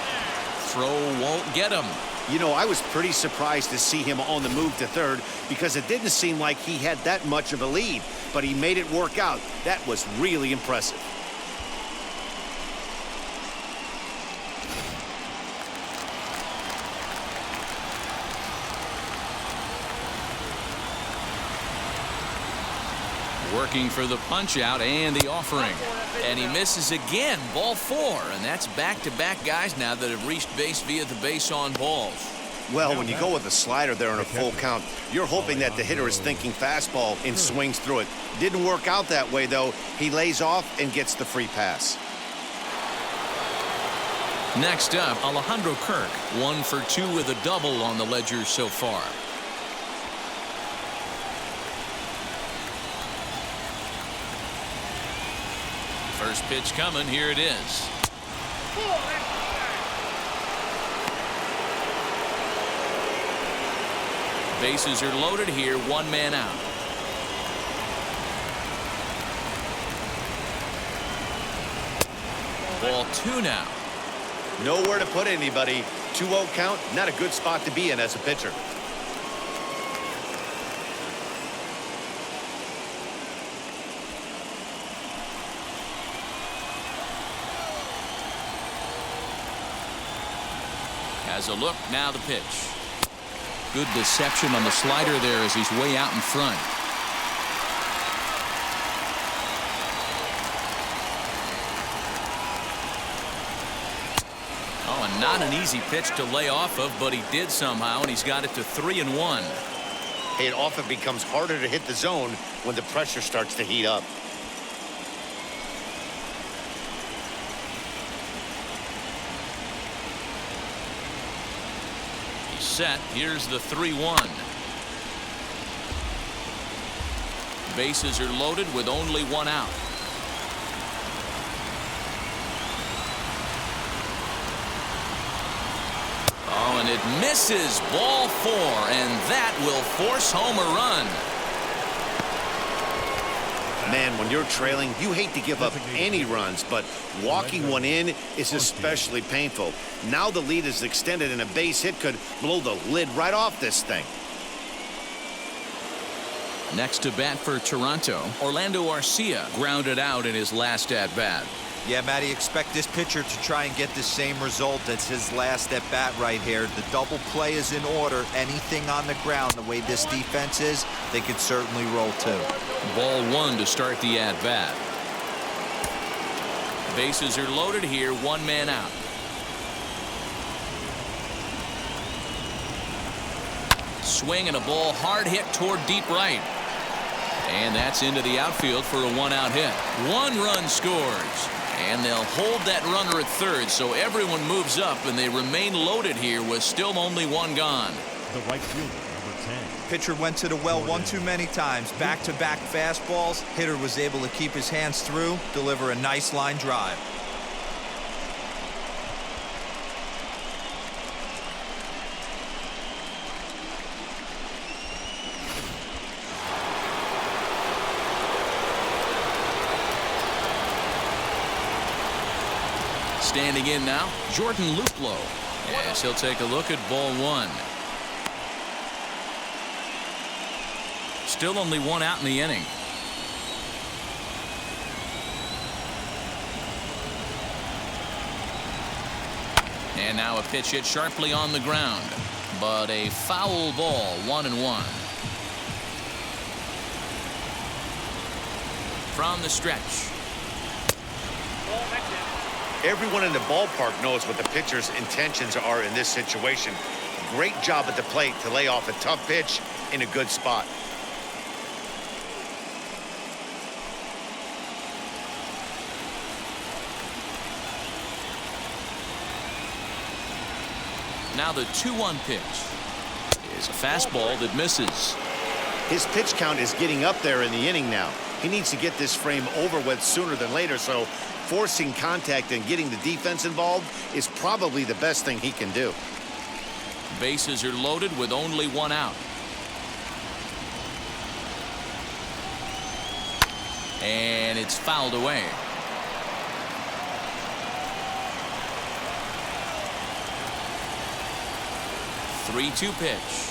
Throw won't get him. You know, I was pretty surprised to see him on the move to third because it didn't seem like he had that much of a lead, but he made it work out. That was really impressive. Working for the punch out and the offering. And he misses again. Ball 4. And that's back-to-back guys now that have reached base via the base on balls. Well, when you go with a slider there in a full count, you're hoping that the hitter is thinking fastball and swings through it. Didn't work out that way, though. He lays off and gets the free pass. Next up, Alejandro Kirk. 1 for 2 with a double on the ledger so far. First pitch coming. Here it is. Bases are loaded here. One man out. Ball 2 now. Nowhere to put anybody. 2-0 count, not a good spot to be in as a pitcher. Has a look, now the pitch. Good deception on the slider there as he's way out in front. Oh, and not an easy pitch to lay off of, but he did somehow, and he's got it to 3-1. Hey, it often becomes harder to hit the zone when the pressure starts to heat up. Set. Here's the 3-1. Bases are loaded with only one out. Oh, and it misses. Ball 4, and that will force home a run. Man, when you're trailing, you hate to give up any runs, but walking one in is especially painful. Now the lead is extended, and a base hit could blow the lid right off this thing. Next to bat for Toronto, Orlando Arcia grounded out in his last at-bat. Yeah, Matty, expect this pitcher to try and get the same result as his last at bat right here. The double play is in order. Anything on the ground, the way this defense is, they could certainly roll too. Ball 1 to start the at-bat. Bases are loaded here, one man out. Swing and a ball hard hit toward deep right. And that's into the outfield for a one-out hit. One run scores. And they'll hold that runner at third, so everyone moves up, and they remain loaded here with still only one gone. The right fielder, number 10. Pitcher went to the well one too many times. Back-to-back fastballs. Hitter was able to keep his hands through, deliver a nice line drive. Standing in now, Jordan Luplow. Yes, he'll take a look at ball 1. Still only one out in the inning. And now a pitch hit sharply on the ground, but a foul ball, 1-1. From the stretch. Everyone in the ballpark knows what the pitcher's intentions are in this situation. Great job at the plate to lay off a tough pitch in a good spot. Now the 2-1 pitch is a fastball that misses. His pitch count is getting up there in the inning now. He needs to get this frame over with sooner than later, so forcing contact and getting the defense involved is probably the best thing he can do. Bases are loaded with only one out. And it's fouled away. The 3-2 pitch.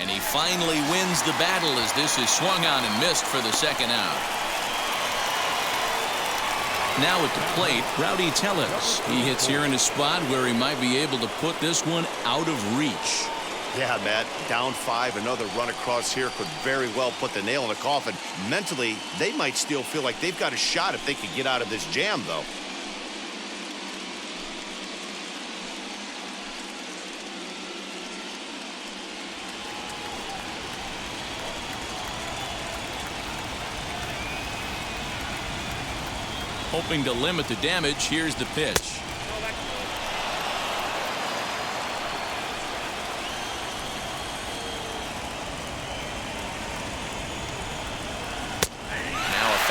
And he finally wins the battle as this is swung on and missed for the second out. Now at the plate, Rowdy Tellez. He hits here in a spot where he might be able to put this one out of reach. Yeah, Matt, down 5, another run across here could very well put the nail in the coffin. Mentally, they might still feel like they've got a shot if they could get out of this jam, though. Hoping to limit the damage, here's the pitch.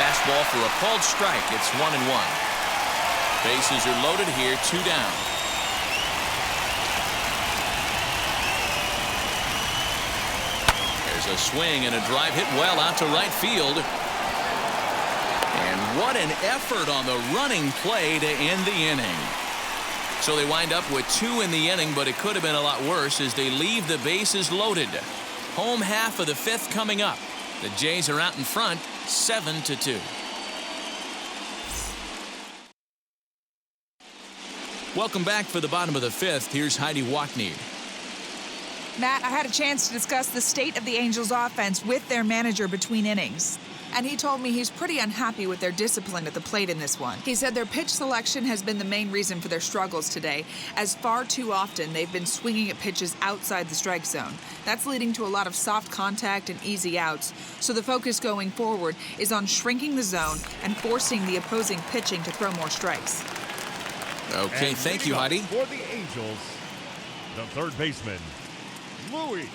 Fastball for a called strike. It's 1-1. Bases are loaded here, 2 down. There's a swing and a drive hit well out to right field. And what an effort on the running play to end the inning. So they wind up with 2 in the inning, but it could have been a lot worse as they leave the bases loaded. Home half of the 5th coming up. The Jays are out in front, 7-2. Welcome back for the bottom of the 5th. Here's Heidi Watney. Matt, I had a chance to discuss the state of the Angels offense with their manager between innings. And he told me he's pretty unhappy with their discipline at the plate in this one. He said their pitch selection has been the main reason for their struggles today, as far too often they've been swinging at pitches outside the strike zone. That's leading to a lot of soft contact and easy outs. So the focus going forward is on shrinking the zone and forcing the opposing pitching to throw more strikes. Okay, thank you, Heidi. For the Angels, the third baseman, Luis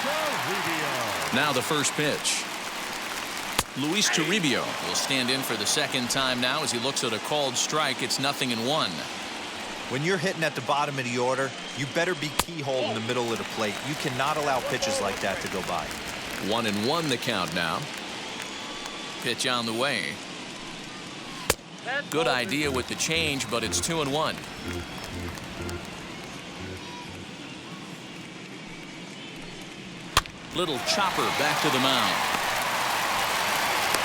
Toribio. Now the first pitch. Luis Toribio will stand in for the second time now as he looks at a called strike. It's 0-1. When you're hitting at the bottom of the order, you better be keyhole in the middle of the plate. You cannot allow pitches like that to go by. 1-1 the count now. Pitch on the way. Good idea with the change, but it's 2-1. Little chopper back to the mound.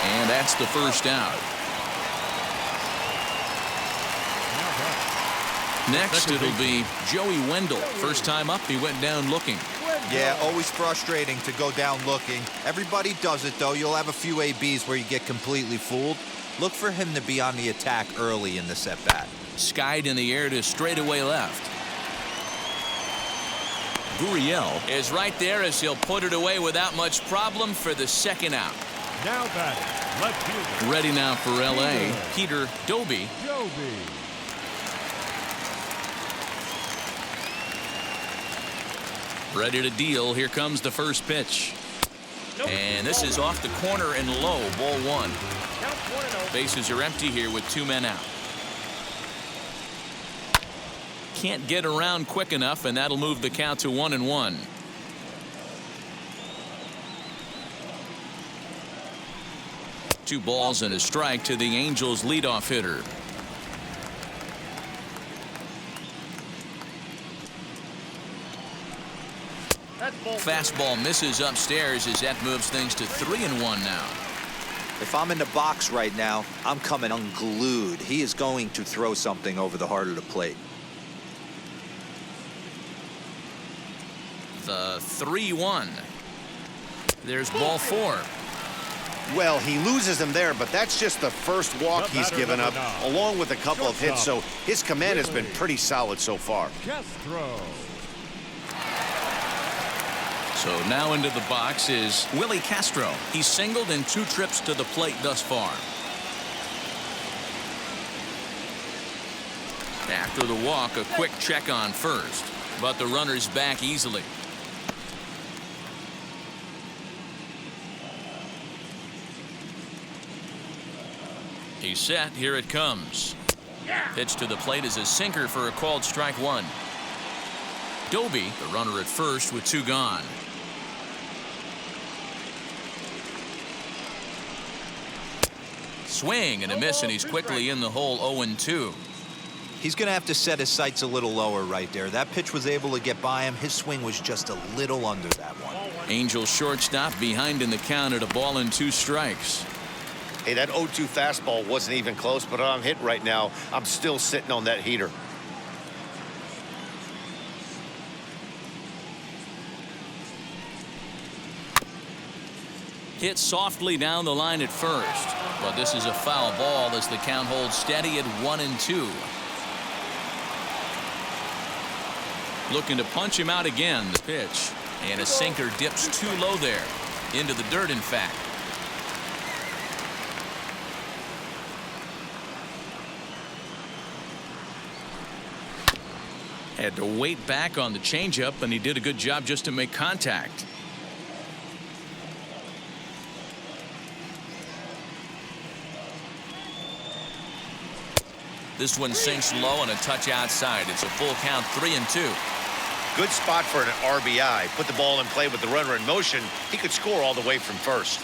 And that's the first out. Next, it'll be Joey Wendell. First time up, he went down looking. Yeah, always frustrating to go down looking. Everybody does it, though. You'll have a few ABs where you get completely fooled. Look for him to be on the attack early in this at-bat. Skied in the air to straightaway left. Gurriel is right there as he'll put it away without much problem for the second out. Now batting, left fielder. Ready now for L.A., Peter Doby. Ready to deal. Here comes the first pitch. And this is off the corner and low, ball 1. Bases are empty here with 2 men out. Can't get around quick enough, and that'll move the count to 1-1. Two balls and a strike to the Angels leadoff hitter. Fastball misses upstairs as that moves things to 3-1 now. If I'm in the box right now, I'm coming unglued. He is going to throw something over the heart of the plate. The 3-1. There's ball 4. Well, he loses him there, but that's just the first walk he's given up, along with a couple of hits, so his command has been pretty solid so far. Castro. So now into the box is Willie Castro. He's singled in 2 trips to the plate thus far. After the walk, a quick check on first, but the runner's back easily. He's set. Here it comes. Pitch to the plate is a sinker for a called strike 1. Doby, the runner at first with 2 gone. Swing and a miss, and he's quickly in the hole. 0-2. He's going to have to set his sights a little lower right there. That pitch was able to get by him. His swing was just a little under that one. Angels shortstop behind in the count at 1-2 strikes. Hey, that 0-2 fastball wasn't even close, but I'm hit right now. I'm still sitting on that heater. Hit softly down the line at first, but this is a foul ball as the count holds steady at 1-2. Looking to punch him out again. The pitch, and a sinker dips too low there, into the dirt in fact. Had to wait back on the changeup, and he did a good job just to make contact. This one sinks low and a touch outside. It's a full count, 3-2. Good spot for an RBI. Put the ball in play with the runner in motion. He could score all the way from first.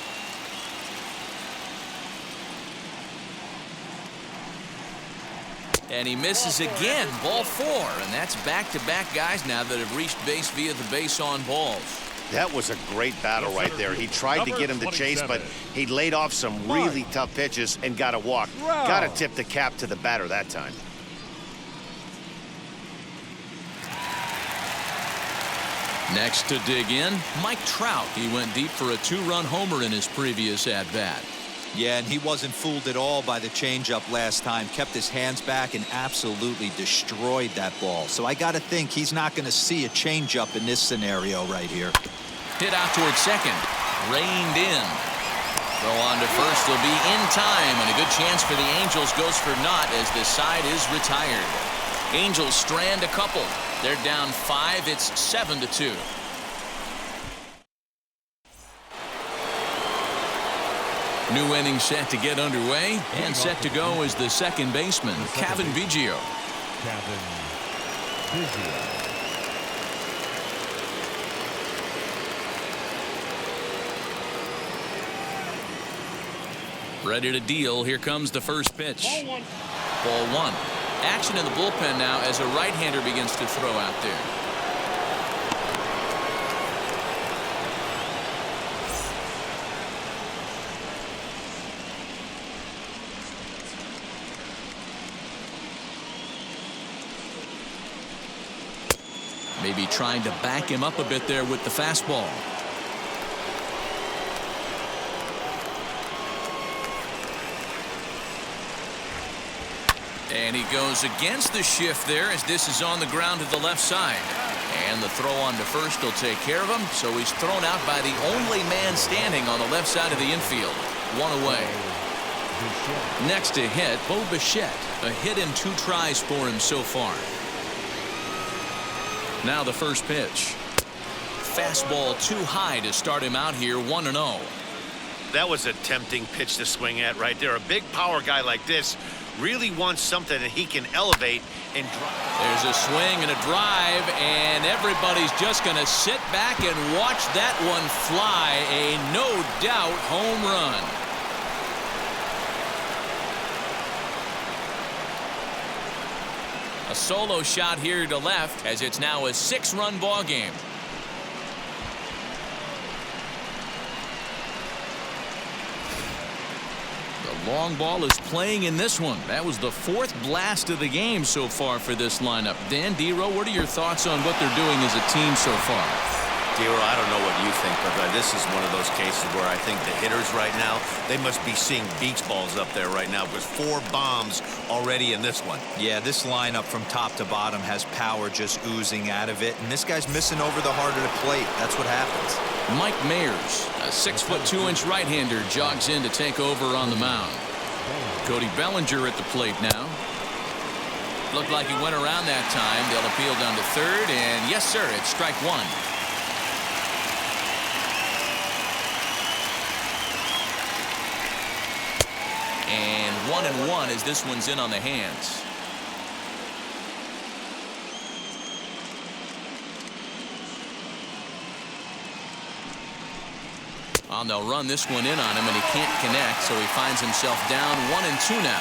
And he misses again, ball 4. And that's back-to-back guys now that have reached base via the base-on balls. That was a great battle right there. He tried to get him to chase, but he laid off some really tough pitches and got a walk. Got to tip the cap to the batter that time. Next to dig in, Mike Trout. He went deep for a 2-run homer in his previous at-bat. Yeah, and he wasn't fooled at all by the changeup last time. Kept his hands back and absolutely destroyed that ball. So I got to think he's not going to see a changeup in this scenario right here. Hit out towards second. Reined in. Throw on to first. He'll be in time, and a good chance for the Angels goes for naught as the side is retired. Angels strand a couple. They're down 5. It's 7-2. New inning set to get underway, and set to go is the second baseman, Cavan Biggio. Cavan Biggio. Ready to deal. Here comes the first pitch. Ball 1. Ball 1. Action in the bullpen now as a right-hander begins to throw out there. Maybe trying to back him up a bit there with the fastball. And he goes against the shift there as this is on the ground to the left side. And the throw on to first will take care of him. So he's thrown out by the only man standing on the left side of the infield. 1 away. Next to hit, Bo Bichette. A hit in 2 tries for him so far. Now the first pitch. Fastball too high to start him out here, 1-0. That was a tempting pitch to swing at right there. A big power guy like this really wants something that he can elevate and drive. There's a swing and a drive, and everybody's just going to sit back and watch that one fly. A no-doubt home run. A solo shot here to left as it's now a 6-run ball game. The long ball is playing in this one. That was the 4th blast of the game so far for this lineup. Dan Dero, what are your thoughts on what they're doing as a team so far? Dero, I don't know what you think, but this is one of those cases where I think the hitters right now, they must be seeing beach balls up there right now with 4 bombs already in this one. Yeah, this lineup from top to bottom has power just oozing out of it, and this guy's missing over the heart of the plate. That's what happens. Mike Mayers, a 6'2" right-hander, jogs in to take over on the mound. Cody Bellinger at the plate now. Looked like he went around that time. They'll appeal down to third, and yes, sir, it's strike 1. And 1-1 as this one's in on the hands. They'll run this one in on him, and he can't connect, so he finds himself down 1-2 now.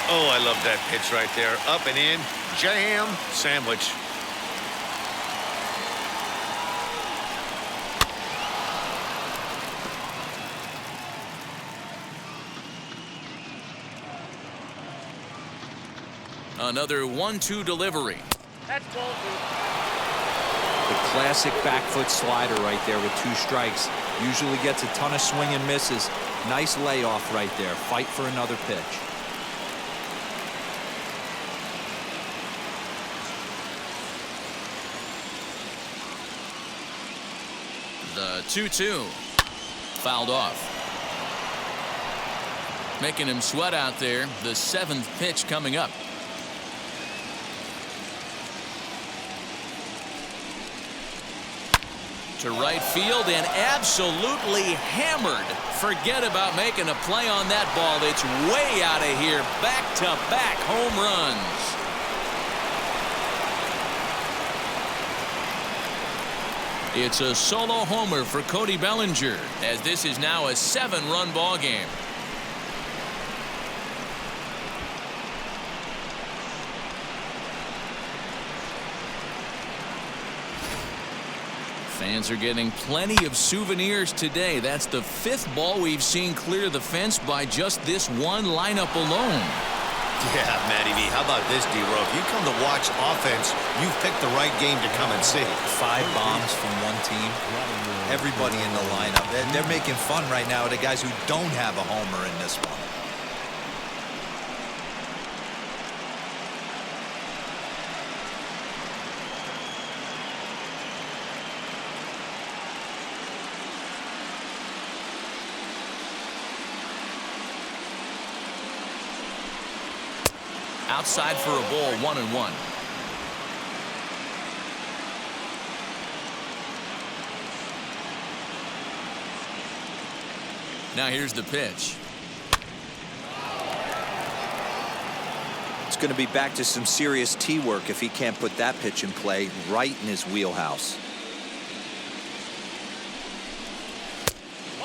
Oh, I love that pitch right there. Up and in, jam, sandwich. Another 1-2 delivery. That's ball 2. The classic back foot slider right there with 2 strikes. Usually gets a ton of swing and misses. Nice layoff right there. Fight for another pitch. The 2-2. Fouled off. Making him sweat out there. The 7th pitch coming up. to right field and absolutely hammered. Forget about making a play on that ball. It's way out of here. Back-to-back home runs. It's a solo homer for Cody Bellinger, as this is now a 7-run ball game. Fans are getting plenty of souvenirs today. That's the 5th ball we've seen clear the fence by just this one lineup alone. Yeah, Matty V, how about this, D-Row? If you come to watch offense, you've picked the right game to come and see. 5 bombs from one team. Everybody in the lineup. They're making fun right now of the guys who don't have a homer in this one. Outside for a ball, 1-1. Now here's the pitch. It's going to be back to some serious tee work if he can't put that pitch in play right in his wheelhouse.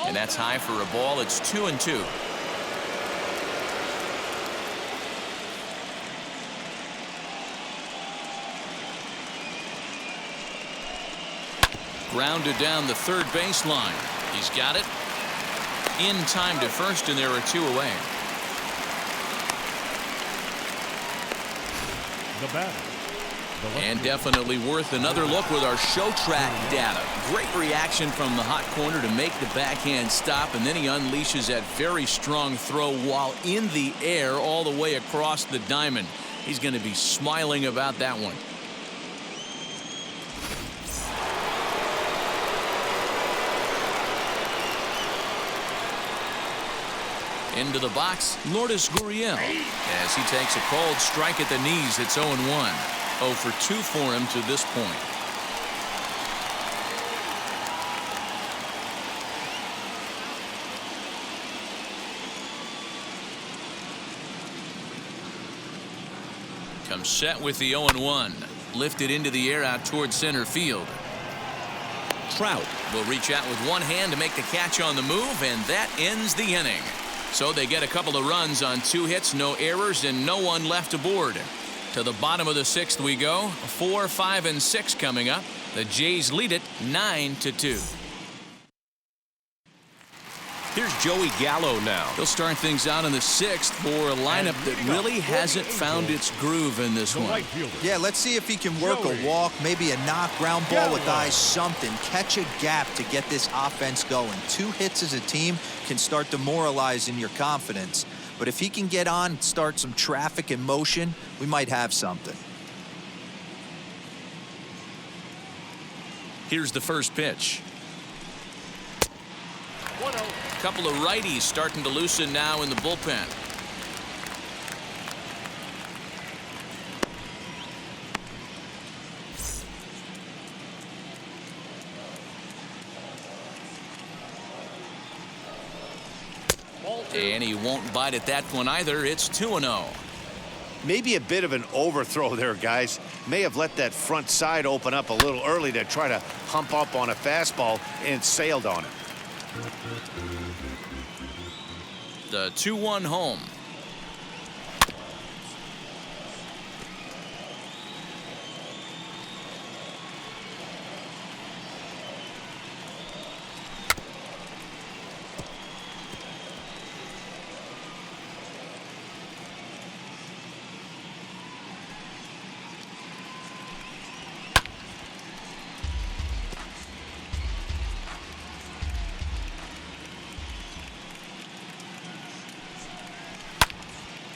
And that's high for a ball. It's 2-2. Grounded down the third baseline. He's got it. In time to first, and there are 2 away. The batter. And definitely worth another look with our show track data. Great reaction from the hot corner to make the backhand stop, and then he unleashes that very strong throw while in the air all the way across the diamond. He's going to be smiling about that one. Into the box, Lourdes Gurriel, as he takes a cold strike at the knees. It's 0-1. 0 for 2 for him to this point. Comes set with the 0-1. Lifted into the air out towards center field. Trout will reach out with one hand to make the catch on the move, and that ends the inning. So they get a couple of runs on 2 hits, no errors, and no one left aboard. To the bottom of the 6th we go. 4, 5, and 6 coming up. The Jays lead it 9-2. Here's Joey Gallo now. He'll start things out in the 6th for a lineup that really hasn't found its groove in this one. Yeah, let's see if he can work a walk, maybe a knock, ground ball with eyes, something. Catch a gap to get this offense going. 2 hits as a team can start demoralizing your confidence. But if he can get on, start some traffic in motion, we might have something. Here's the first pitch. A couple of righties starting to loosen now in the bullpen. And he won't bite at that one either. It's 2-0. Maybe a bit of an overthrow there, guys. May have let that front side open up a little early to try to hump up on a fastball and sailed on it. The 2-1 home.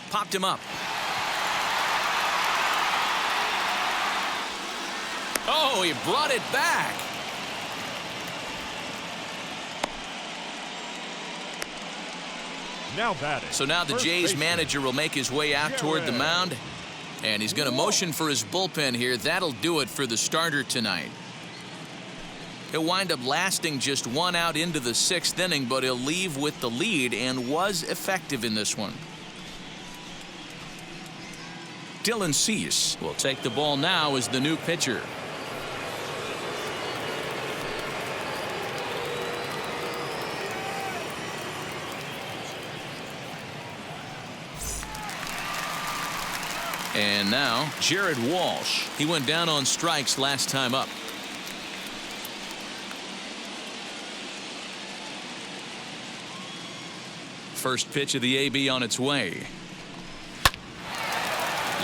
Popped him up. Oh, he brought it back. Now batting. So now the First Jays baseman. manager will make his way out toward the mound, and he's going to motion for his bullpen here. That'll do it for the starter tonight. He'll wind up lasting just 1 out into the 6th inning, but he'll leave with the lead and was effective in this one. Dylan Cease will take the ball now as the new pitcher. And now, Jared Walsh. He went down on strikes last time up. First pitch of the AB on its way.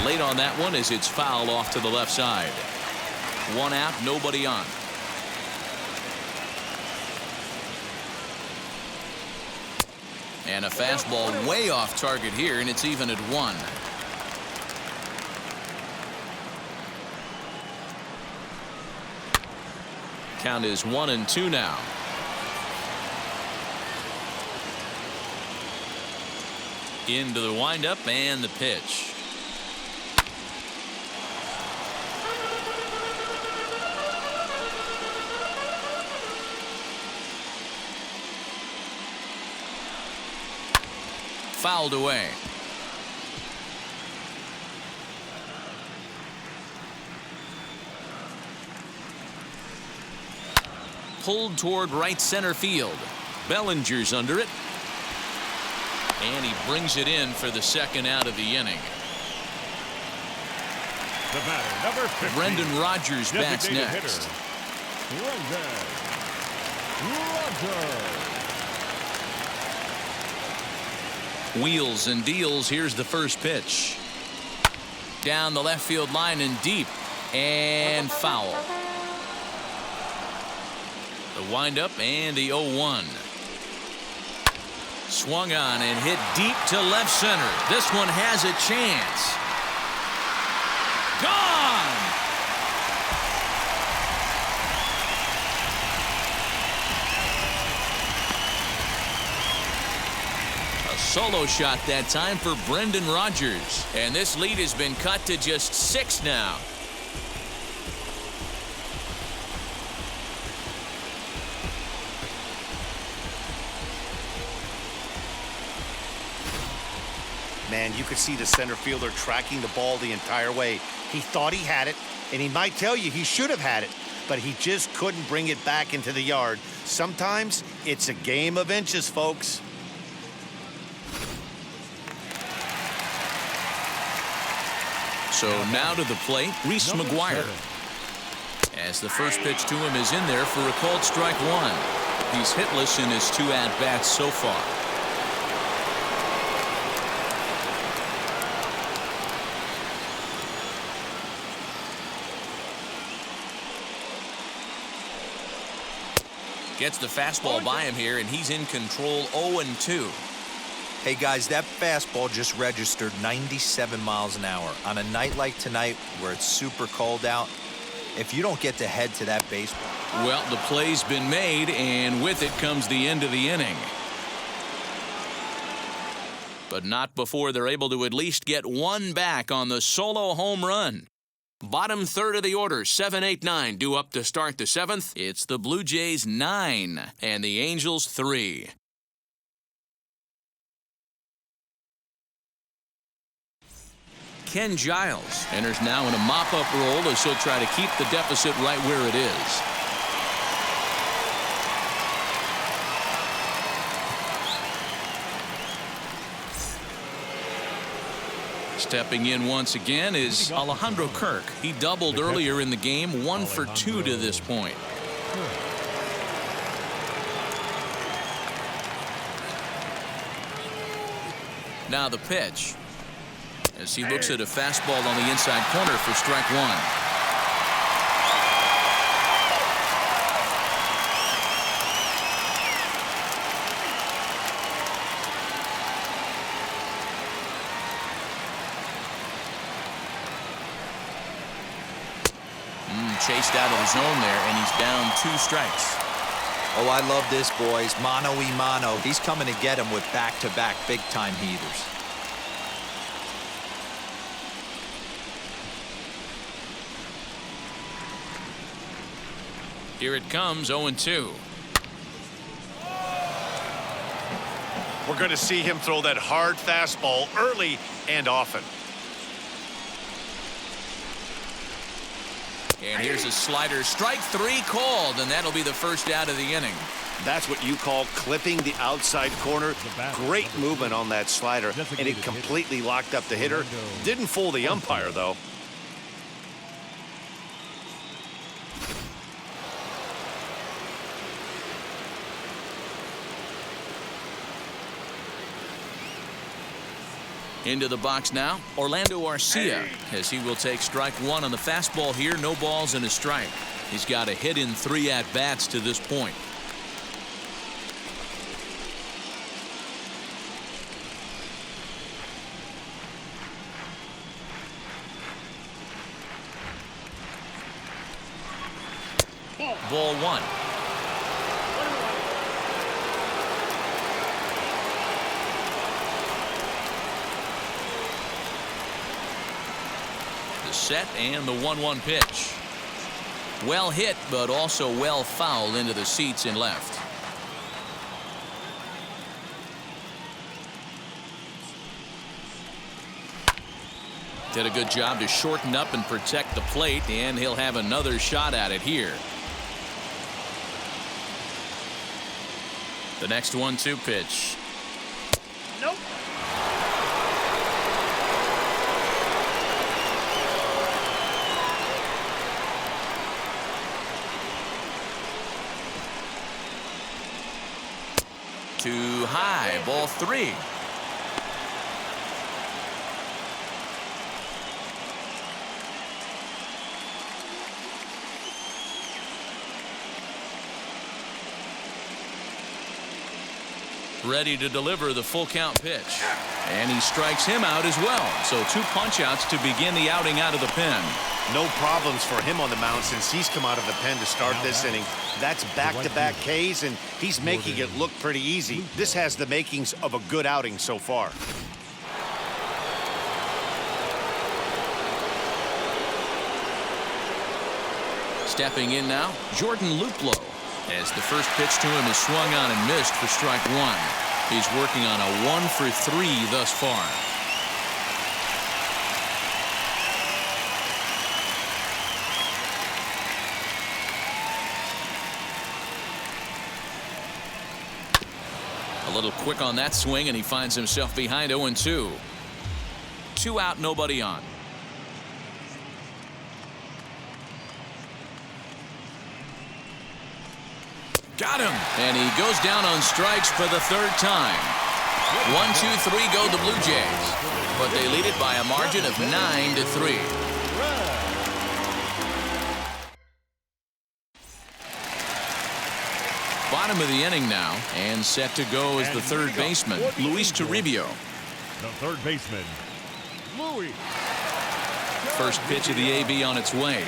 Late on that one as it's foul off to the left side. 1 out, nobody on. And a fastball way off target here, and it's even at 1. Count is 1-2 now. Into the windup and the pitch. Fouled away. Pulled toward right center field. Bellinger's under it. And he brings it in for the 2nd out of the inning. The batter, number 50. Brendan Rodgers bats next. Hitter, Brendan Rodgers. Wheels and deals. Here's the first pitch. Down the left field line and deep. And foul. The windup and the 0-1. Swung on and hit deep to left center. This one has a chance. Gone! A solo shot that time for Brendan Rodgers. And this lead has been cut to just 6 now. Man, you could see the center fielder tracking the ball the entire way. He thought he had it, and he might tell you he should have had it, but he just couldn't bring it back into the yard. Sometimes it's a game of inches, folks. So now to the plate, Reese McGuire. As the first pitch to him is in there for a called strike 1. He's hitless in his 2 at-bats so far. Gets the fastball by him here, and he's in control. 0-2. Hey guys, that fastball just registered 97 miles an hour. On a night like tonight where it's super cold out, if you don't get to head to that baseball. Well, the play's been made, and with it comes the end of the inning. But not before they're able to at least get 1 back on the solo home run. Bottom third of the order, 7, 8, 9 due up to start the 7th. It's the Blue Jays 9 and the Angels 3. Ken Giles enters now in a mop-up role as he'll try to keep the deficit right where it is. Stepping in once again is Alejandro Kirk. He doubled earlier in the game, 1 for 2 to this point. Now the pitch. As he looks at a fastball on the inside corner for strike 1. Chased out of the zone there, and he's down 2 strikes. Oh, I love this, boys. Mano-y-mano. He's coming to get him with back-to-back big-time heaters. Here it comes, 0-2. We're going to see him throw that hard fastball early and often. And here's a slider. Strike 3 called, and that'll be the first out of the inning. That's what you call clipping the outside corner. Great movement on that slider, and it completely locked up the hitter. Didn't fool the umpire, though. Into the box now, Orlando Arcia, as he will take strike 1 on the fastball here. No balls and a strike. He's got a hit in 3 at-bats to this point. Ball 1. Set and the 1-1 pitch. Well hit, but also well fouled into the seats in left. Did a good job to shorten up and protect the plate, and he'll have another shot at it here. The next 1-2 pitch. Nope. Too high, ball 3. Ready to deliver the full count pitch. And he strikes him out as well. So 2 punch outs to begin the outing out of the pen. No problems for him on the mound since he's come out of the pen to start this inning. That's back-to-back Ks, and he's making it look pretty easy. This has the makings of a good outing so far. Stepping in now, Jordan Luplow, as the first pitch to him is swung on and missed for strike 1. He's working on a 1 for 3 thus far. A little quick on that swing, and he finds himself behind 0-2. 2 out, nobody on. Got him. And he goes down on strikes for the 3rd time. 1, 2, 3 go the Blue Jays. But they lead it by a margin of 9-3. Bottom of the inning now, and set to go is the third baseman, Luis Toribio. The third baseman, Luis. First pitch of the AB on its way.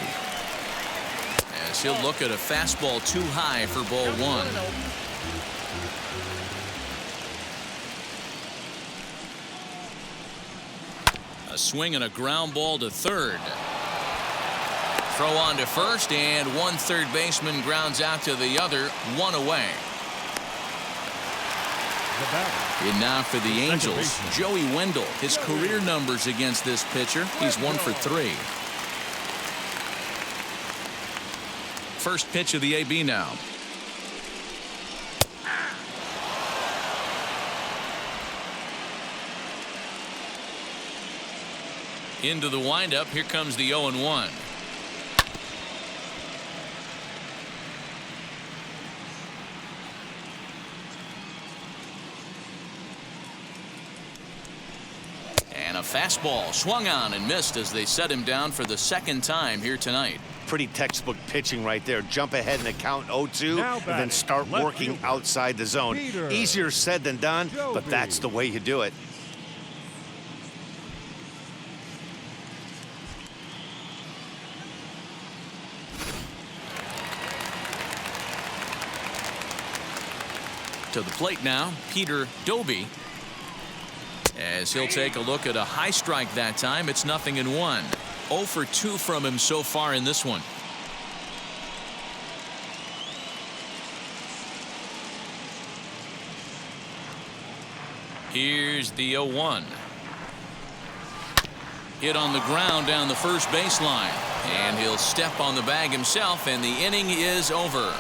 As he'll look at a fastball too high for ball 1. A swing and a ground ball to third. Throw on to first, and one third baseman grounds out to the other, 1 away. And now for the Angels, Joey Wendell. His career numbers against this pitcher, he's 1 for 3. First pitch of the AB now. Into the windup, here comes the 0-1. And a fastball swung on and missed as they set him down for the 2nd time here tonight. Pretty textbook pitching right there. Jump ahead in the count 0-2 and then start working outside the zone. Easier said than done, but that's the way you do it. To the plate now, Peter Doby. As he'll take a look at a high strike that time, it's 0-1. 0 for 2 from him so far in this one. Here's the 0-1. Hit on the ground down the first baseline. And he'll step on the bag himself, and the inning is over.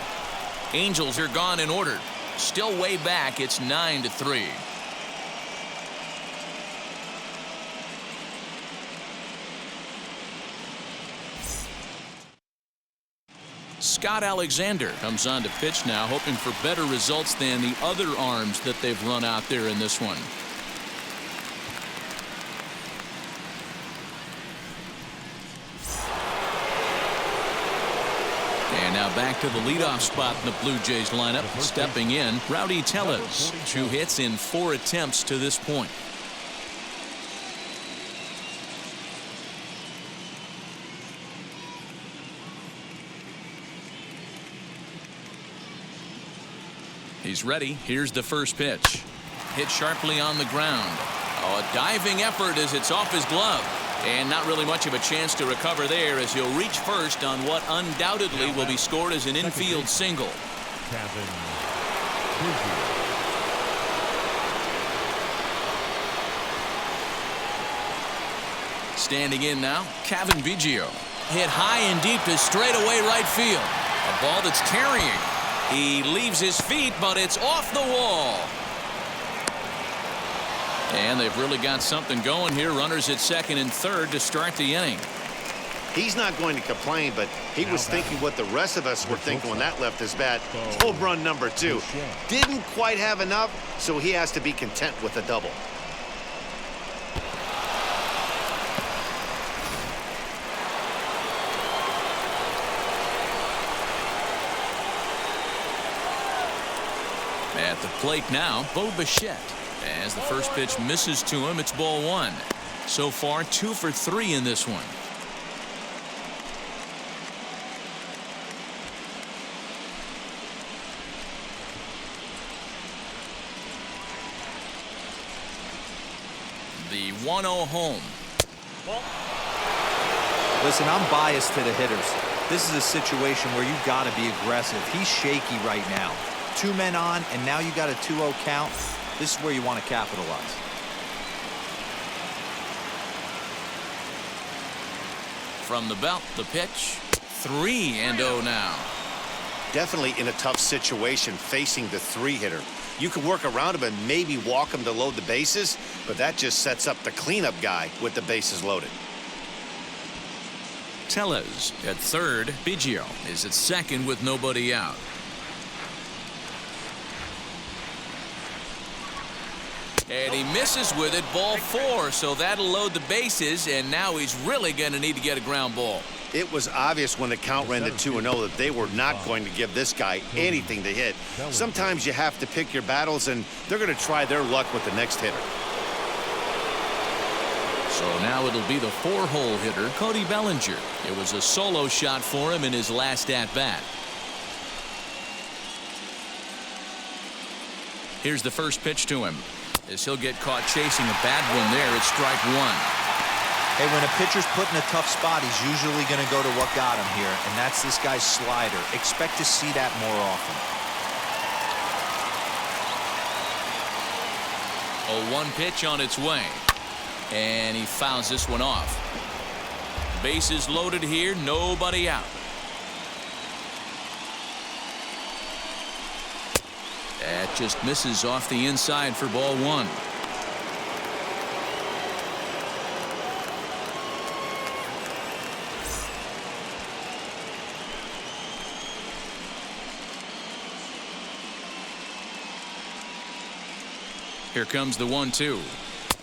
Angels are gone in order. Still way back. It's 9-3. Scott Alexander comes on to pitch now, hoping for better results than the other arms that they've run out there in this one. And now back to the leadoff spot in the Blue Jays lineup. Stepping in, Rowdy Tellez. 2 hits in 4 attempts to this point. He's ready. Here's the first pitch. Hit sharply on the ground. Oh, a diving effort as it's off his glove. And not really much of a chance to recover there as he'll reach first on what undoubtedly will be scored as an infield single. Cavan Biggio. Standing in now, Cavan Biggio. Hit high and deep to straightaway right field. A ball that's carrying. He leaves his feet, but it's off the wall. And they've really got something going here. Runners at second and third to start the inning. He's not going to complain, but he was thinking what the rest of us were thinking when that left his bat. Home run number 2. Didn't quite have enough, so he has to be content with a double. At the plate now, Bo Bichette. As the first pitch misses to him, it's ball 1. So far, 2 for 3 in this one. The 1-0 home. Listen, I'm biased to the hitters. This is a situation where you've got to be aggressive. He's shaky right now. 2 men on, and now you got a 2-0 count. This is where you want to capitalize. From the belt, the pitch. 3-0 now. Definitely in a tough situation facing the 3-hitter. You can work around him and maybe walk him to load the bases, but that just sets up the cleanup guy with the bases loaded. Tellez at third. Biggio is at second with nobody out. And he misses with it, ball 4, so that'll load the bases, and now he's really going to need to get a ground ball. It was obvious when the count ran to 2-0 that they were not going to give this guy anything to hit. Sometimes you have to pick your battles, and they're going to try their luck with the next hitter. So now it'll be the 4-hole hitter, Cody Bellinger. It was a solo shot for him in his last at-bat. Here's the first pitch to him. As he'll get caught chasing a bad one there at strike 1. Hey, when a pitcher's put in a tough spot, he's usually going to go to what got him here, and that's this guy's slider. Expect to see that more often. A 1 pitch on its way. And he fouls this one off. Bases loaded here, nobody out. That just misses off the inside for ball 1. Here comes the 1-2.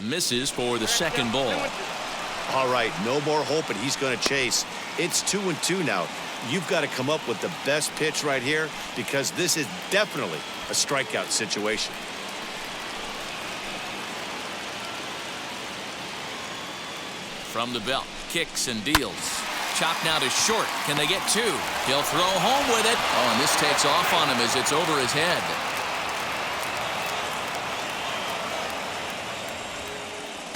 Misses for the second ball. All right, no more hoping he's going to chase. It's 2-2 now. You've got to come up with the best pitch right here because this is definitely a strikeout situation. From the belt, kicks and deals. Chop now to short. Can they get 2? He'll throw home with it. Oh, and this takes off on him as it's over his head.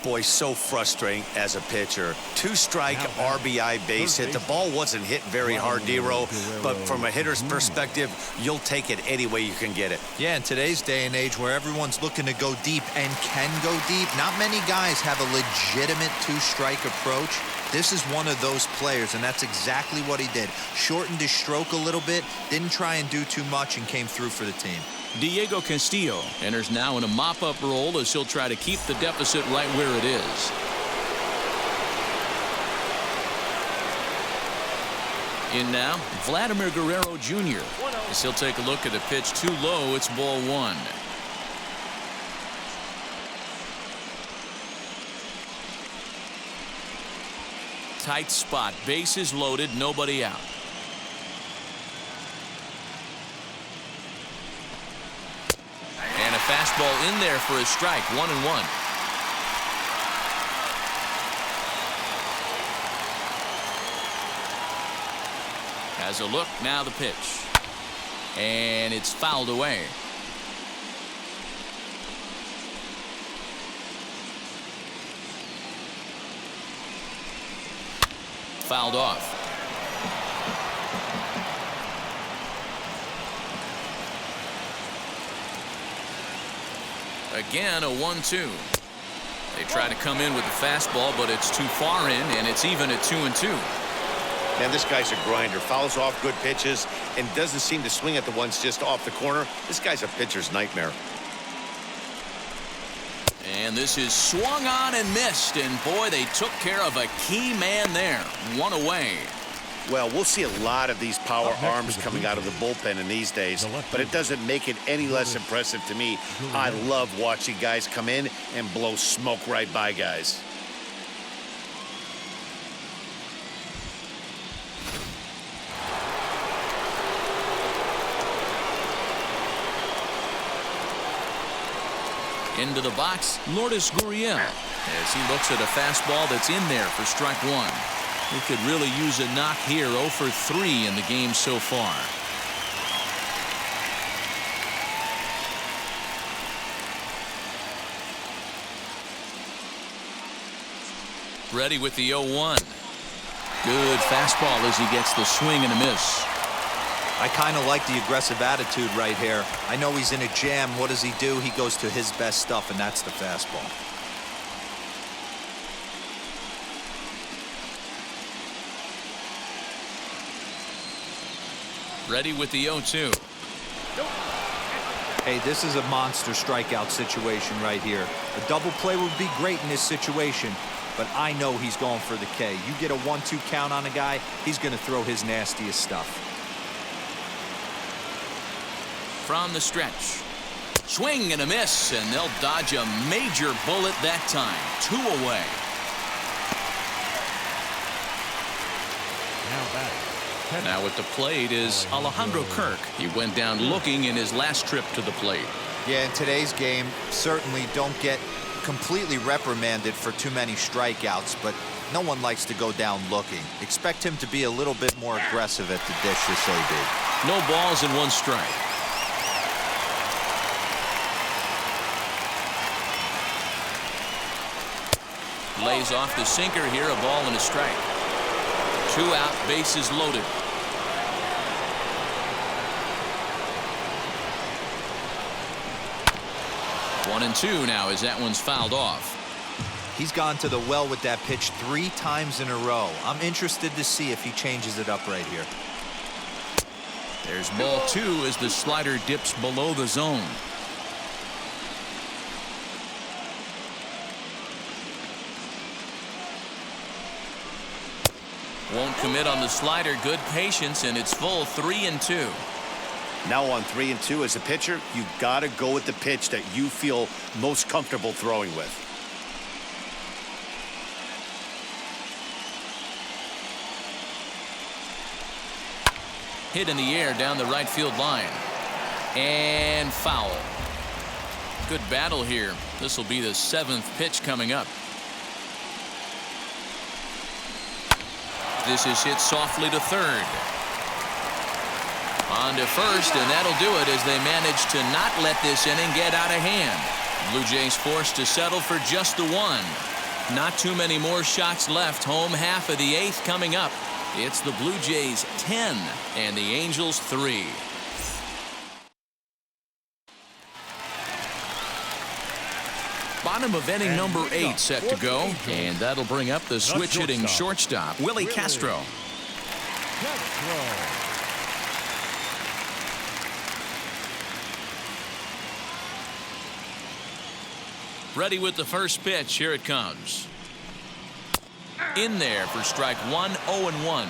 Boy, so frustrating as a pitcher. 2-strike RBI base hit. The ball wasn't hit very hard, Dero, but from a hitter's perspective, you'll take it any way you can get it. Yeah, in today's day and age where everyone's looking to go deep and can go deep, not many guys have a legitimate 2-strike approach. This is one of those players, and that's exactly what he did. Shortened his stroke a little bit, didn't try and do too much, and came through for the team. Diego Castillo enters now in a mop-up role as he'll try to keep the deficit right where it is. In now, Vladimir Guerrero Jr. as he'll take a look at a pitch too low. It's ball 1. Tight spot, bases loaded, nobody out. And a fastball in there for a strike, 1-1. Has a look, now the pitch. And it's fouled away. Fouled off. Again, a 1-2. They try to come in with the fastball, but it's too far in, and it's even at 2-2. Man, this guy's a grinder. Fouls off good pitches and doesn't seem to swing at the ones just off the corner. This guy's a pitcher's nightmare. And this is swung on and missed, and boy, they took care of a key man there. 1 away. Well, we'll see a lot of these power arms coming out of the bullpen in these days, but it doesn't make it any less impressive to me. I love watching guys come in and blow smoke right by guys. Into the box, Lourdes Gurriel, as he looks at a fastball that's in there for strike 1. He could really use a knock here. 0 for 3 in the game so far. Ready with the 0-1. Good fastball as he gets the swing and a miss. I kind of like the aggressive attitude right here. I know he's in a jam. What does he do? He goes to his best stuff, and that's the fastball. Ready with the 0-2. Hey, this is a monster strikeout situation right here. A double play would be great in this situation, but I know he's going for the K. You get a 1-2 count on a guy, he's going to throw his nastiest stuff. From the stretch. Swing and a miss, and they'll dodge a major bullet that time. 2 away. Now batting. Now at the plate is Alejandro Kirk. He went down looking in his last trip to the plate. Yeah, in today's game, certainly don't get completely reprimanded for too many strikeouts, but no one likes to go down looking. Expect him to be a little bit more aggressive at the dish this AB. No balls and 1 strike. Lays off the sinker here, a ball and a strike. 2 out, bases loaded. One and 2 now as that one's fouled off. He's gone to the well with that pitch 3 times in a row. I'm interested to see if he changes it up right here. There's ball 2 as the slider dips below the zone. Won't commit on the slider. Good patience, and it's full 3-2. Now on 3-2 as a pitcher, you've got to go with the pitch that you feel most comfortable throwing with. Hit in the air down the right field line. And foul. Good battle here. This will be the 7th pitch coming up. This is hit softly to third. On to first, and that'll do it as they manage to not let this inning get out of hand. Blue Jays forced to settle for just the 1. Not too many more shots left. Home half of the 8th coming up. It's the Blue Jays 10 and the Angels 3. Bottom of inning number 8 set to go, and that'll bring up the switch-hitting shortstop, Willie Castro. Ready with the first pitch. Here it comes. In there for strike 1, 0-1.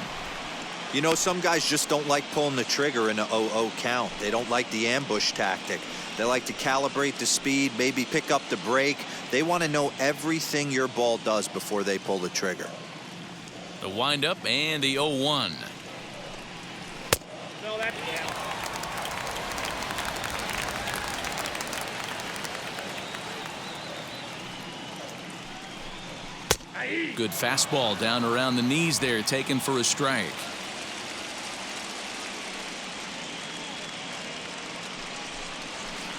You know, some guys just don't like pulling the trigger in a 0-0 count. They don't like the ambush tactic. They like to calibrate the speed, maybe pick up the break. They want to know everything your ball does before they pull the trigger. The windup and the 0-1. No, that's down. Good fastball down around the knees there, taken for a strike.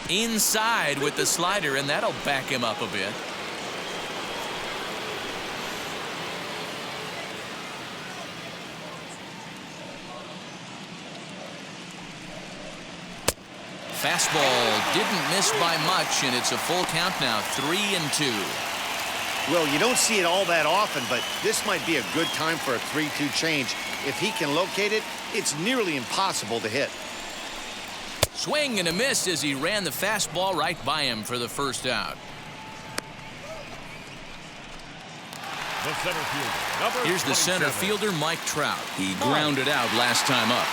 Inside with the slider, and that'll back him up a bit. Fastball didn't miss by much, and it's a full count now, 3-2. Well, you don't see it all that often, but this might be a good time for a 3-2 change. If he can locate it, it's nearly impossible to hit. Swing and a miss as he ran the fastball right by him for the first out. The center fielder, number Here's the center 27. fielder, Mike Trout. He grounded out last time up.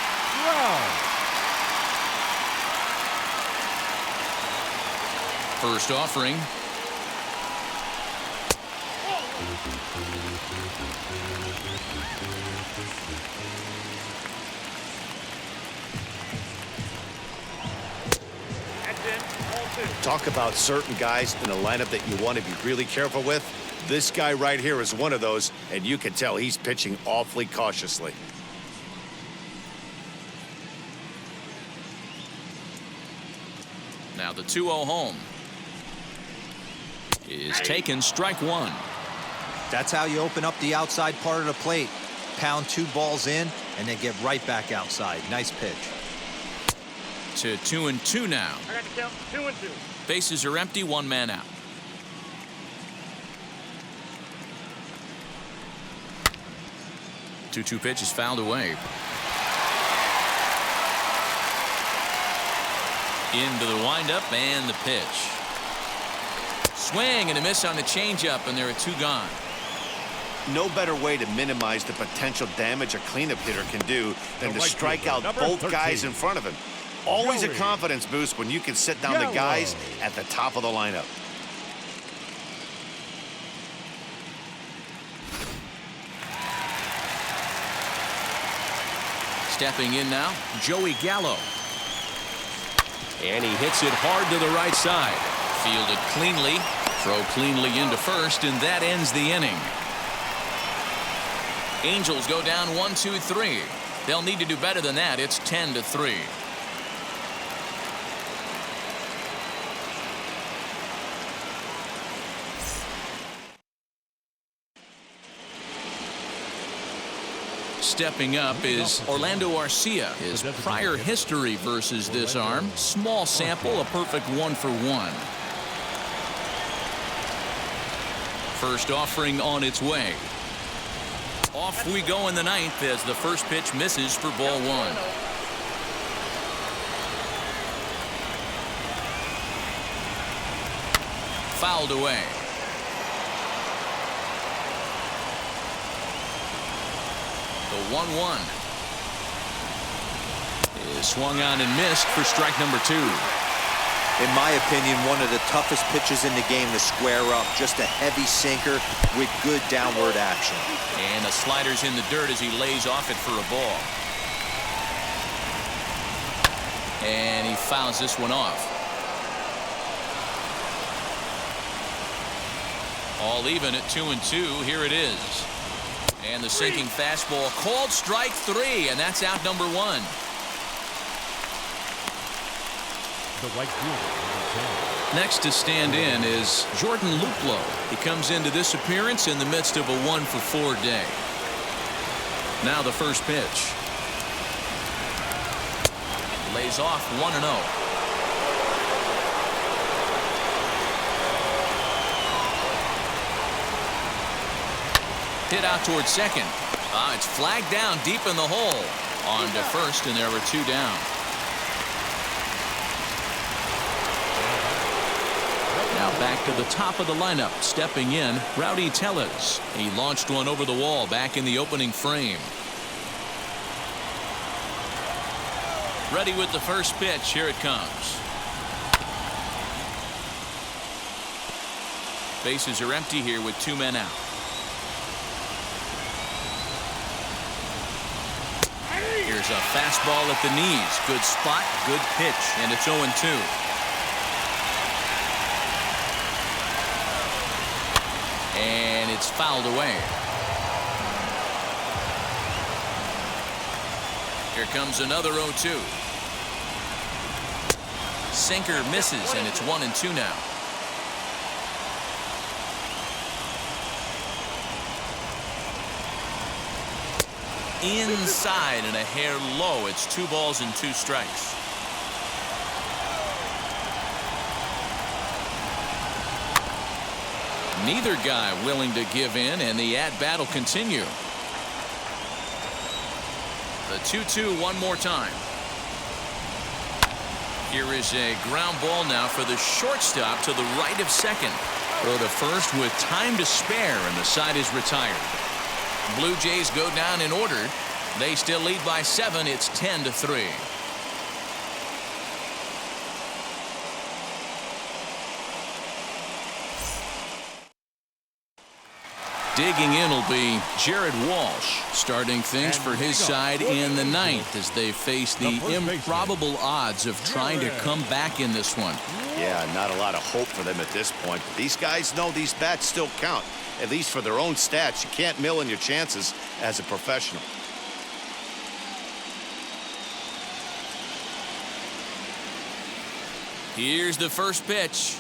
First offering. Talk about certain guys in a lineup that you want to be really careful with. This guy right here is one of those, and you can tell he's pitching awfully cautiously. Now the 2-0 home is taken, strike 1. That's how you open up the outside part of the plate. Pound 2 balls in and then get right back outside. Nice pitch. To 2-2 now. I got to count 2-2. Bases are empty, 1 man out. Two pitch is fouled away. Into the windup and the pitch. Swing and a miss on the changeup, and there are 2 gone. No better way to minimize the potential damage a cleanup hitter can do than to strike out both guys in front of him. Always a confidence boost when you can sit down the guys at the top of the lineup. Stepping in now, Joey Gallo. And he hits it hard to the right side. Fielded cleanly, throw cleanly into first, and that ends the inning. Angels go down 1-2-3. They'll need to do better than that. It's 10-3. Stepping up is Orlando Arcia. His prior history versus this arm, small sample, a perfect 1-for-1. First offering on its way. Off we go in the 9th as the first pitch misses for ball 1. Fouled away. The 1-1 is swung on and missed for strike number 2. In my opinion, one of the toughest pitches in the game to square up. Just a heavy sinker with good downward action. And the slider's in the dirt as he lays off it for a ball. And he fouls this one off. All even at 2-2. Here it is. And the sinking fastball called strike 3, and that's out number 1. The right fielder, number 10. Next to stand in is Jordan Luplow. He comes into this appearance in the midst of a 1-for-4 day. Now the first pitch. Lays off 1-0. Hit out towards second. It's flagged down deep in the hole. On to first, and there were 2 down. Now back to the top of the lineup. Stepping in, Rowdy Tellez. He launched one over the wall back in the opening frame. Ready with the first pitch. Here it comes. Bases are empty here with 2 men out. Here's a fastball at the knees. Good spot, good pitch, and it's 0-2. And it's fouled away. Here comes another 0-2. Sinker misses, and it's 1-2 now. Inside and a hair low. It's 2 balls and 2 strikes. Neither guy willing to give in, and the at-bat will continue. The 2-2 one more time. Here is a ground ball now for the shortstop to the right of second. Throw to first with time to spare, and the side is retired. Blue Jays go down in order. They still lead by 7. It's 10-3. Digging in will be Jared Walsh, starting things for his side in the 9th as they face the improbable odds of trying to come back in this one. Yeah, not a lot of hope for them at this point. But these guys know these bats still count, at least for their own stats. You can't mill in your chances as a professional. Here's the first pitch.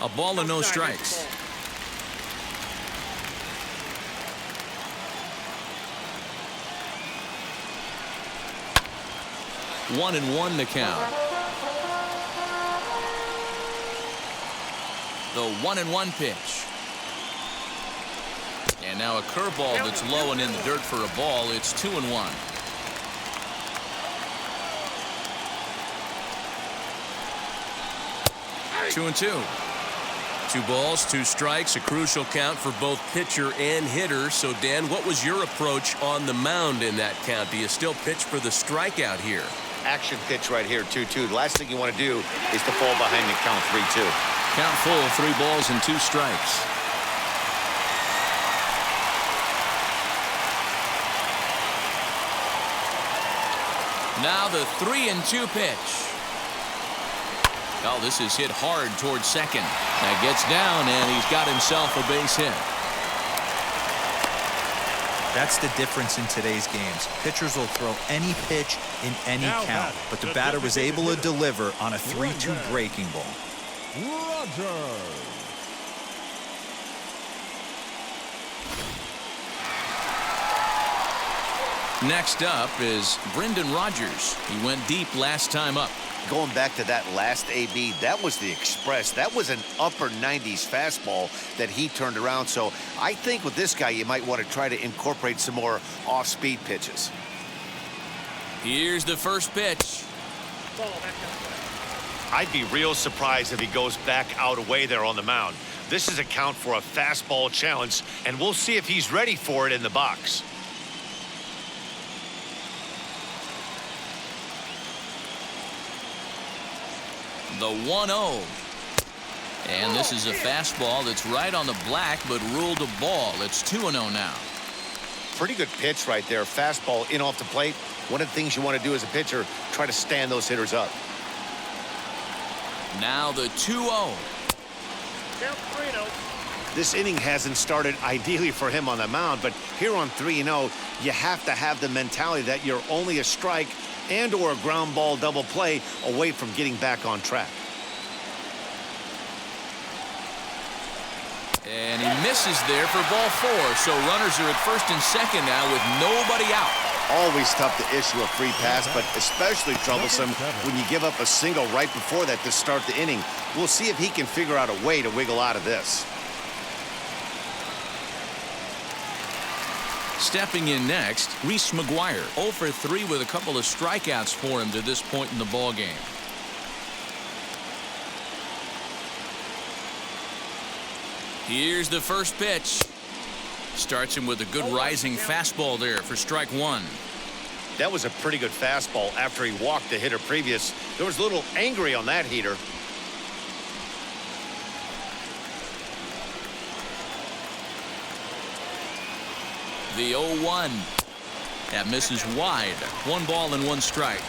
A ball and no strikes. One and one to count. The 1-1 pitch. And now a curveball that's low and in the dirt for a ball. It's 2-1. 2-2. 2 balls, 2 strikes, a crucial count for both pitcher and hitter. So, Dan, what was your approach on the mound in that count? Do you still pitch for the strikeout here? Action pitch right here, 2-2. The last thing you want to do is to fall behind and count 3-2. Count full, 3 balls and 2 strikes. Now the 3-2 pitch. Oh, this is hit hard towards second. That gets down, and he's got himself a base hit. That's the difference in today's games. Pitchers will throw any pitch in any count, but the batter was able to deliver on a 3-2 breaking ball. Next up is Brendan Rodgers. He went deep last time up. Going back to that last AB, that was the express. That was an upper 90s fastball that he turned around. So I think with this guy, you might want to try to incorporate some more off-speed pitches. Here's the first pitch. I'd be real surprised if he goes back out away there on the mound. This is a count for a fastball challenge, and we'll see if he's ready for it in the box. The 1-0. And this is a fastball that's right on the black, but ruled a ball. It's 2-0 now. Pretty good pitch right there. Fastball in off the plate. One of the things you want to do as a pitcher, try to stand those hitters up. Now the 2-0. This inning hasn't started ideally for him on the mound, but here on 3-0, you have to have the mentality that you're only a strike and or a ground ball double play away from getting back on track. And he misses there for ball 4. So runners are at first and second now with nobody out. Always tough to issue a free pass, but especially troublesome when you give up a single right before that to start the inning. We'll see if he can figure out a way to wiggle out of this. Stepping in next, Reese McGuire, 0 for 3 with a couple of strikeouts for him to this point in the ballgame. Here's the first pitch. Starts him with a good rising fastball there for strike 1. That was a pretty good fastball after he walked the hitter previous. There was a little angry on that heater. The 0-1. That misses wide. 1 ball and 1 strike.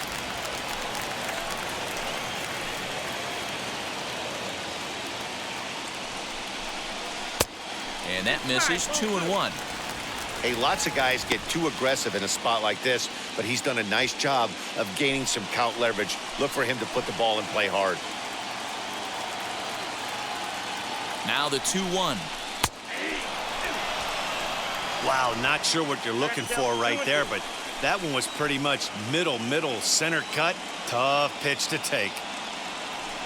And that misses 2-1. Hey, lots of guys get too aggressive in a spot like this, but he's done a nice job of gaining some count leverage. Look for him to put the ball in play hard. Now the 2-1. Wow, not sure what you're looking for right there, but that one was pretty much middle, center cut. Tough pitch to take.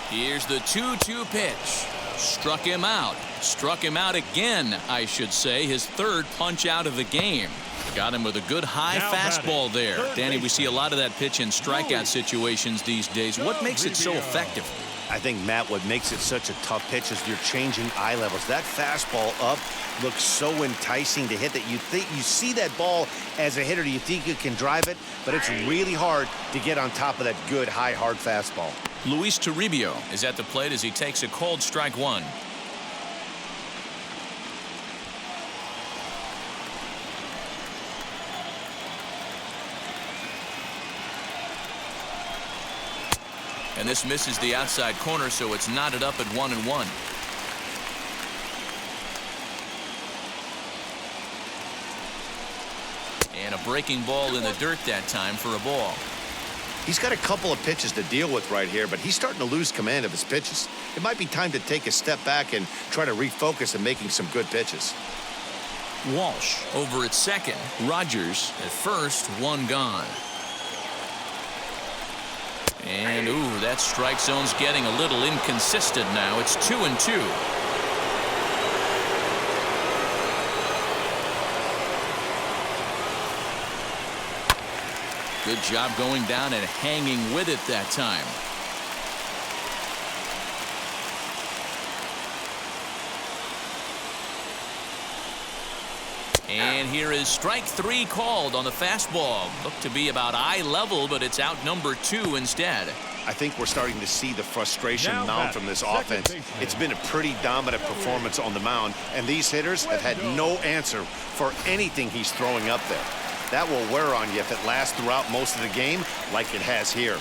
Here's the 2-2 pitch. Struck him out. Struck him out again, I should say. His 3rd punch out of the game. Got him with a good high fastball there. Danny, we see a lot of that pitch in strikeout situations these days. What makes it so effective? I think, Matt, what makes it such a tough pitch is you're changing eye levels. That fastball up looks so enticing to hit that you see that ball as a hitter, you think you can drive it, but it's really hard to get on top of that good, high, hard fastball. Luis Toribio is at the plate as he takes a called strike 1. And this misses the outside corner, so it's knotted up at 1-1. And a breaking ball in the dirt that time for a ball. He's got a couple of pitches to deal with right here, but he's starting to lose command of his pitches. It might be time to take a step back and try to refocus on making some good pitches. Walsh over at second. Rogers at first, 1 gone. And, ooh, that strike zone's getting a little inconsistent now. It's 2-2. Good job going down and hanging with it that time. And here is strike 3 called on the fastball. Looked to be about eye level, but it's out number 2 instead. I think we're starting to see the frustration mount from this offense. It's been a pretty dominant performance on the mound, and these hitters have had no answer for anything he's throwing up there. That will wear on you if it lasts throughout most of the game like it has here.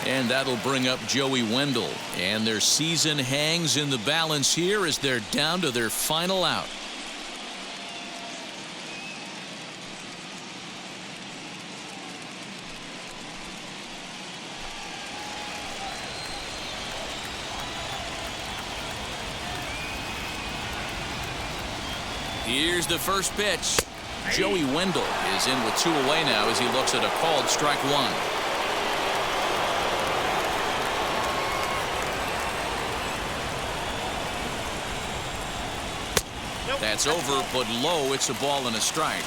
And that'll bring up Joey Wendle. And their season hangs in the balance here as they're down to their final out. Here's the first pitch. Joey Wendle is in with 2 away now as he looks at a called strike 1. That's over, but low. It's a ball and a strike.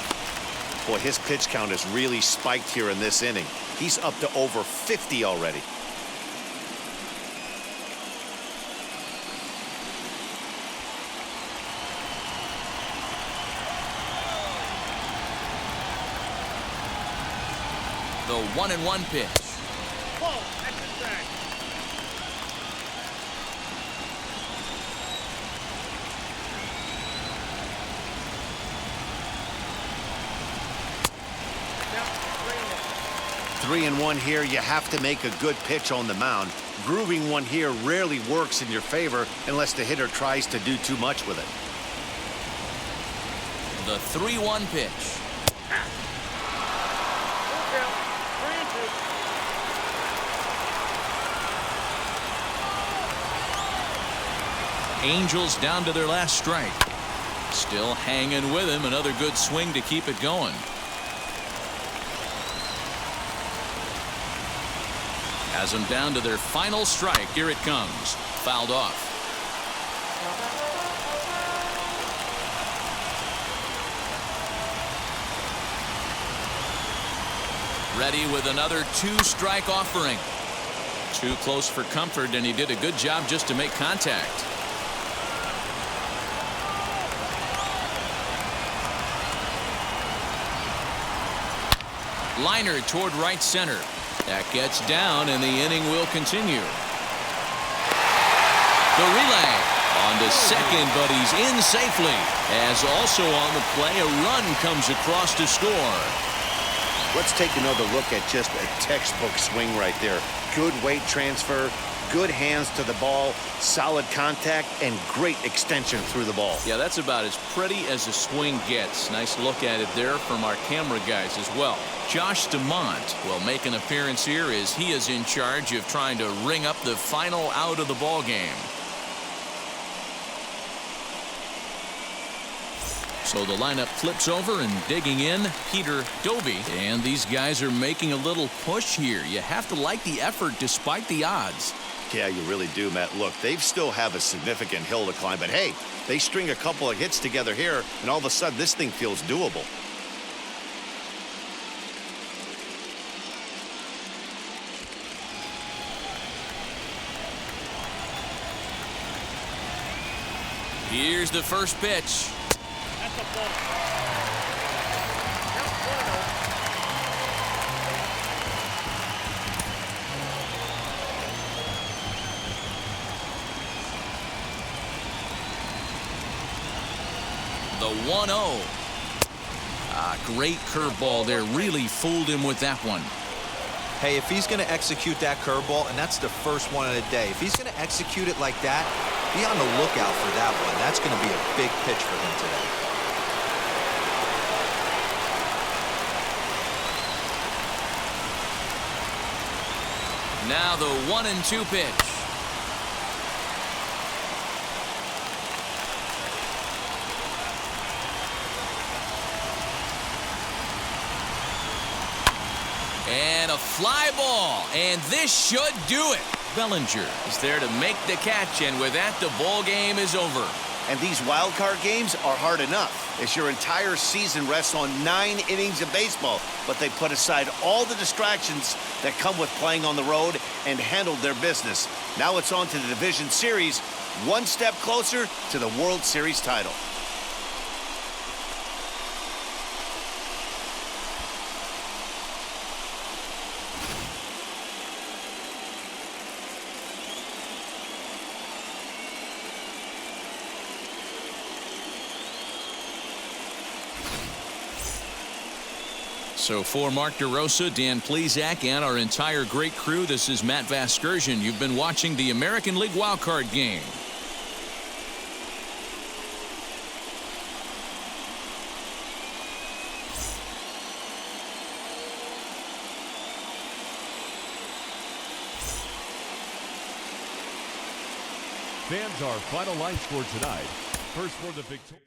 Boy, his pitch count has really spiked here in this inning. He's up to over 50 already. The 1-1 pitch. Whoa, that's a drag. Now, 3-1 here. You have to make a good pitch on the mound. Grooving one here rarely works in your favor unless the hitter tries to do too much with it. The 3-1 pitch. Angels down to their last strike. Still hanging with him. Another good swing to keep it going. Has them down to their final strike. Here it comes. Fouled off. Ready with another 2-strike offering. Too close for comfort, and he did a good job just to make contact. Liner toward right center. That gets down, and the inning will continue. The relay on to second, but he's in safely. As also on the play, a run comes across to score. Let's take another look at just a textbook swing right there. Good weight transfer, good hands to the ball, solid contact, and great extension through the ball. Yeah, that's about as pretty as a swing gets. Nice look at it there from our camera guys as well. Josh DeMont will make an appearance here as he is in charge of trying to ring up the final out of the ball game. So the lineup flips over, and digging in, Peter Doby. And these guys are making a little push here. You have to like the effort despite the odds. Yeah, you really do, Matt. Look, they still have a significant hill to climb, but hey, they string a couple of hits together here, and all of a sudden this thing feels doable. Here's the first pitch. That's a ball. The 1-0. Great curveball there. Really fooled him with that one. Hey, if he's going to execute that curveball, and that's the first one of the day, if he's going to execute it like that, be on the lookout for that one. That's going to be a big pitch for him today. Now the 1-2 pitch. And a fly ball, and this should do it. Bellinger is there to make the catch, and with that, the ball game is over. And these wild card games are hard enough, as your entire season rests on 9 innings of baseball, but they put aside all the distractions that come with playing on the road and handled their business. Now it's on to the Division Series, one step closer to the World Series title. So for Mark DeRosa, Dan Plesac, and our entire great crew, this is Matt Vasgersian. You've been watching the American League wildcard game. Fans, our final line score tonight. First for the victory.